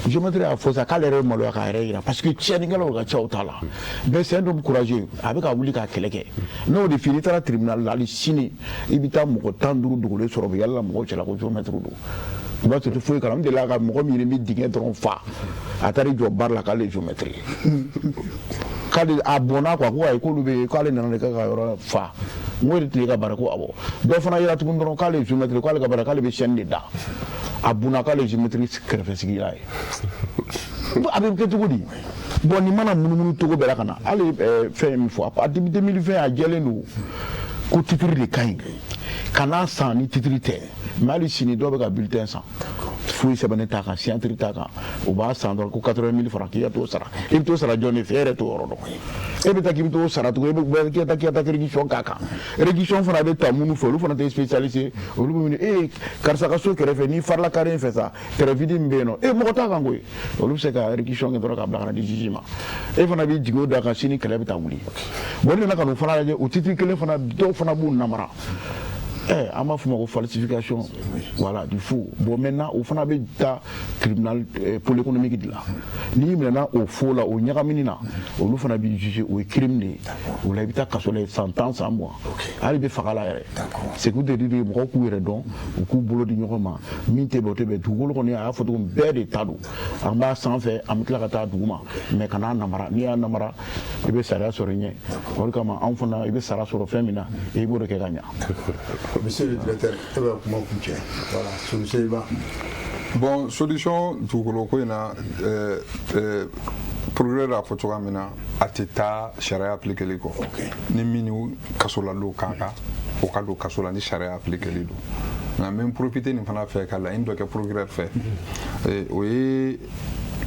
géométre y'a fɔ sa k'ale yɛrɛ ye maloya k'a yɛrɛ yira parce que tiɲɛnikɛlaw ka ca o t'a la mais c'est un homme courageux a bɛ ka wuli k'a kɛlɛ kɛ n'o de f'i n'i taara tribunal la hali sini i bɛ taa mɔgɔ 15 dogolen sɔrɔ u bɛ yala mɔgɔw cɛla ko géométre don i b'a sɔrɔ foyi kala n delila ka mɔgɔ min bɛ dingɛ dɔrɔn fa a taara i jɔ baara la k'ale ye géométre ye k'ale a bɔnna quoi ko ayi k'olu bɛ yen k'ale nana de kɛ ka yɔrɔ fa n ko de tun ye ka baara ko awɔ dɔ fana yera tuguni dɔrɔn k'ale ye géométre k'ale ka baara k'ale bɛ chaîne de da a bunna k'ale ye géométre kɛrɛfɛsigila ye a bɛ kɛ cogo di bon nin mana munumunu cogo bɛɛ la ka na hali fɛn min fɔ a depuis 2020 a jɛlen don ko titre de ka ɲi ka n'a san ni titre tɛ mais hali sini dɔw bɛ ka bulletin san foyi sɛbɛnnen t'a kan scientifique t'a kan o b'a san dɔrɔn ko 80 000 francs k'i ka t'o sara i bɛ t'o sara jɔn de fɛ e yɛrɛ t'o yɔrɔ dɔn e bɛ taa k'i bɛ t'o sara tugun e bɛ k'i ka taa réquisition k'a kan réquisition fana bɛ ta minnu fɛ olu fana tɛ spécialisé olu bɛ wele karisa ka so kɛrɛfɛ n'i farila carré in fɛ sa terrain vide min bɛ yen nɔ mɔgɔ t'a kan koyi olu bɛ se ka réquisition kɛ dɔrɔn k'a bila ka na di juge ma e fana b'i jigin o da kan sini kɛlɛ bɛ taa wuli bon ne nana ka n'o fana lajɛ o titre kelen fana dɔw fana b'u namara an b'a fɔ ma ko falsification voilà du faux bon maintenant o fana bɛ taa tribunal pôle économique de la n'i minɛna o faux la o ɲagamini na olu fana b'i juger o ye crime de ye o la i bɛ taa kaso la 100 ans 100 mois hali bɛ faga la yɛrɛ c'est que de mɔgɔw k'u yɛrɛ dɔn u k'u bolo di ɲɔgɔn ma min tɛ bɛn o tɛ bɛn dugukolo kɔni a y'a fɔ cogo min bɛɛ de ta don an b'a sanfɛ an bɛ tila ka taa dugu ma mais kana namara n'i y'a namara i bɛ sariya sɔrɔ i ɲɛ o de kama anw fana i bɛ sara sɔrɔ fɛn min na i b'o de kɛ ka ɲa. Monsieur le directeur, voilà, solution. Bon, solution dugukolo ko in na progrès la fɔ cogoya min na a tɛ taa sariya appliqueli kɔ ni min y'u kaso la don k'a kan o ka don kaso la ni sariya appliqueli don nka n bɛ profiter nin fana fɛ ka laɲini dɔ kɛ progrès fɛ o ye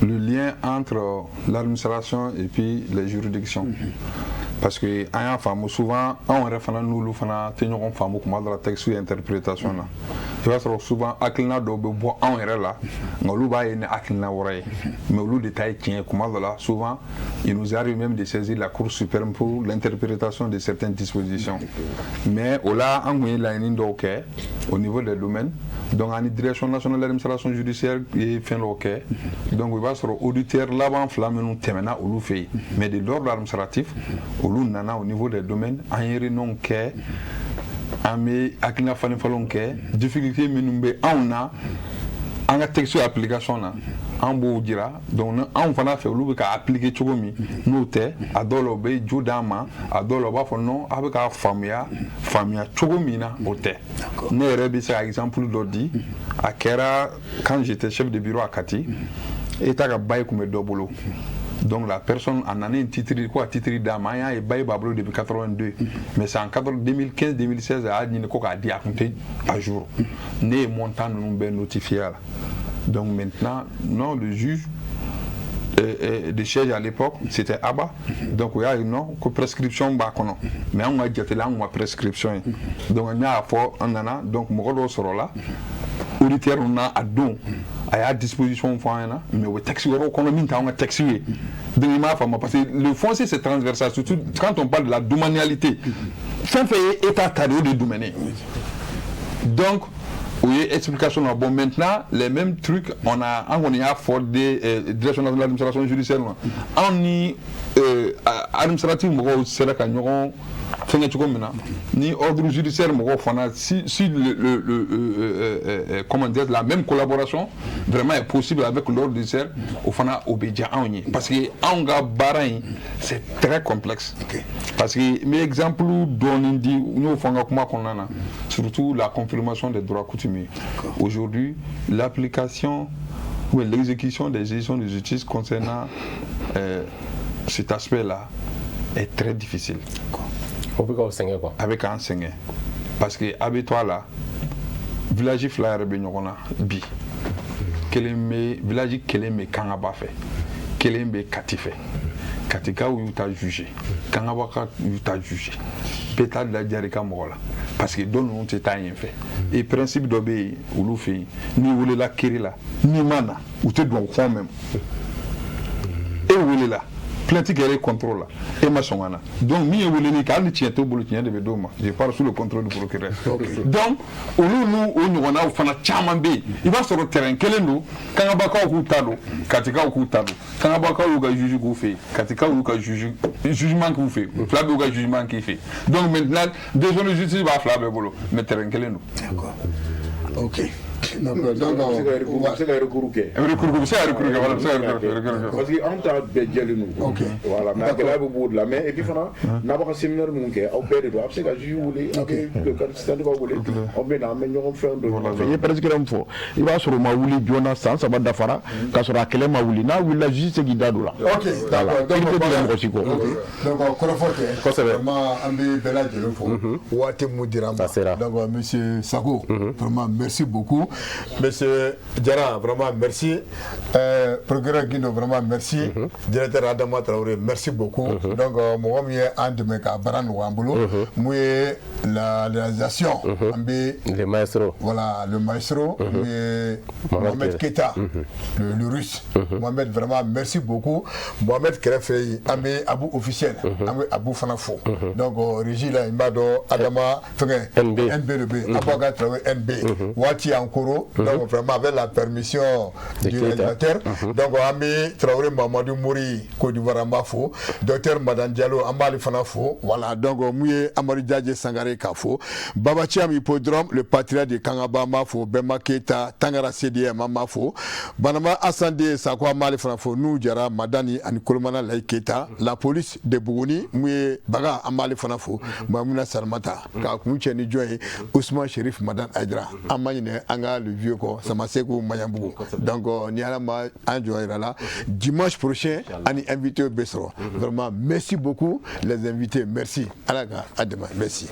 le lien entre l'administration et puis les juridictions. Parce que an y'a faamu souvent anw yɛrɛ fana n'olu fana tɛ ɲɔgɔn faamu kuma dɔ la texte interprétation na i b'a sɔrɔ souvent hakilina dɔw bɛ bɔ anw yɛrɛ la nka olu b'a ye ni hakilina wɛrɛ ye mais olu de ta ye tiɲɛ ye kuma dɔ la souvent il nous arrive même de saisir la Cour suprême pour l'interprétation de certaines dispositions mais o la an kun ye laɲini dɔw kɛ au niveau des domaines donc ani direction nationale de l'administration judiciaire ye fɛn dɔw kɛ donc i b'a sɔrɔ auditeur laban fila minnu tɛmɛna olu fɛ yen mais de l'ordre administratif olu nana au niveau des domaines an ye réunion kɛ an bɛ hakilina falenfalenw kɛ difficulté minnu bɛ anw na an ka texte application na an b'o jira donc anw fana fɛ olu bɛ ka appliquer cogo min n'o tɛ a dɔw la u bɛ jo d'an ma a dɔw la u b'a fɔ non a bɛ ka faamuya cogo min na o tɛ ne yɛrɛ bɛ se ka exemple dɔ di a kɛra quand j'étais chef de bureau à Kati État ka bail kun bɛ dɔ bolo. Donc la personne en année titre quoi titre d'amaya et bail bablo depuis 82 mais c'est en 2015 2016 a dit ko ka di akunte à jour né montant nous ben notifié là. Donc maintenant non le juge de siège à l'époque c'était Abba donc il y a non que prescription ba kono mais on a dit là on a prescription donc on a fort on en a donc mo do soro là auditeur on a à don à disposition fana mais au texte euro kono min ta on a texte donc il m'a fait parce que le foncier c'est transversal surtout quand on parle de la domanialité ça fait état cadeau de domaine donc oui, explication. Bon, maintenant, les mêmes trucs, on a fort des directions de l'administration judiciaire. On y administratif, c'est là qu'on aura ni ordre judiciaire, si comment dire, la même collaboration vraiment est possible avec l'ordre judiciaire, au fana obédia parce que en gabarin c'est très complexe. Parce que mes exemples donnent nous fanga comment qu'on a surtout la confirmation des droits coutumiers. Aujourd'hui, l'application ou l'exécution des décisions de justice concernant cet aspect-là est très difficile. Avec un seigneur. Parce que avec toi là, village flyer benyokona bi. Keleme village keleme kangaba fait. Keleme katife. Katika ou t'a jugé. Kangaba ou t'a jugé. Pétard de la diarika mola. Parce que donne on t'a rien fait. Et principe d'obéir ou l'ou fait ni ou la kirila ni mana ou te doit faire même. Et où est là? Plainte qui est contrôle et machin. Donc, mi est quand tu es au boulot, tu es de Bedoma. Je parle sous le contrôle du procureur. Donc, on a fait un chamambe. Il va sur le terrain. Quel est nous? Quand on va au talo, Katika au talo. Quand on va au juge qu'on fait, Katika au jugement qu'on fait, Flab au jugement qu'il fait. Donc maintenant, déjà le justice va faire le boulot. Mais terrain quel est nous? D'accord. Ok. Donc, c'est le recours. Parce qu'on t'a bien nous. Voilà, mais là, vous bout de la main. Et puis, on a un séminaire, on peut le c'est que je voulais, on peut l'amener, faire de. Il y a presque un faux. Il va sur ma ouli, Jonas, ça va d'affaire, quand sur la clé ma ouli, là, où il a juste qui d'a là. Ok, d'accord. Donc, on vraiment, un peu de la donc, monsieur Sako, vraiment, merci beaucoup. Monsieur Diarra, vraiment merci. Procureur Guindo, vraiment merci. Directeur Adama Traoré, merci beaucoup. Donc, moi, je suis en demain à Baran Ouamboulou. Moi, la réalisation, les maestros. Voilà, le maestro, Mohamed Keita, le russe. Mohamed, vraiment, merci beaucoup. Mohamed Kerefei, Amé Abou officiel, Amé Abou Fanafo. Donc, Régie, là, il m'a donné Adama, NB, Aboga Traoré, NB, Wati Ankoro, donc vraiment avec la permission du réalisateur. Donc, Amé Traoré Mamadou Mouri, Côte d'Ivoire, Amafo, docteur Madame Diallo, Amali Fanafo, voilà, donc, Mouye Amari Djadje Sangare Kafo, Babachiam Hippodrome, le patriarche de Kangaba Mafo, Bema Keita, Tangara CDM Mafo, Banama Asande Sakwa Mali Fanafo, nous Diarra Madani, Anikolomana Laiketa, la police de Bougouni, Mouye Baga Amali Fanafo, Mamouna Sarmata, Kakumche Nidjoye, Ousmane Chérif Madan Aydra, Amayne, Anga le vieux ko, Samasekou Mayambou. Donc, Nialama Anjoyrala, dimanche prochain, on est invité au Bessro. Vraiment, merci beaucoup, les invités, merci. À demain, merci.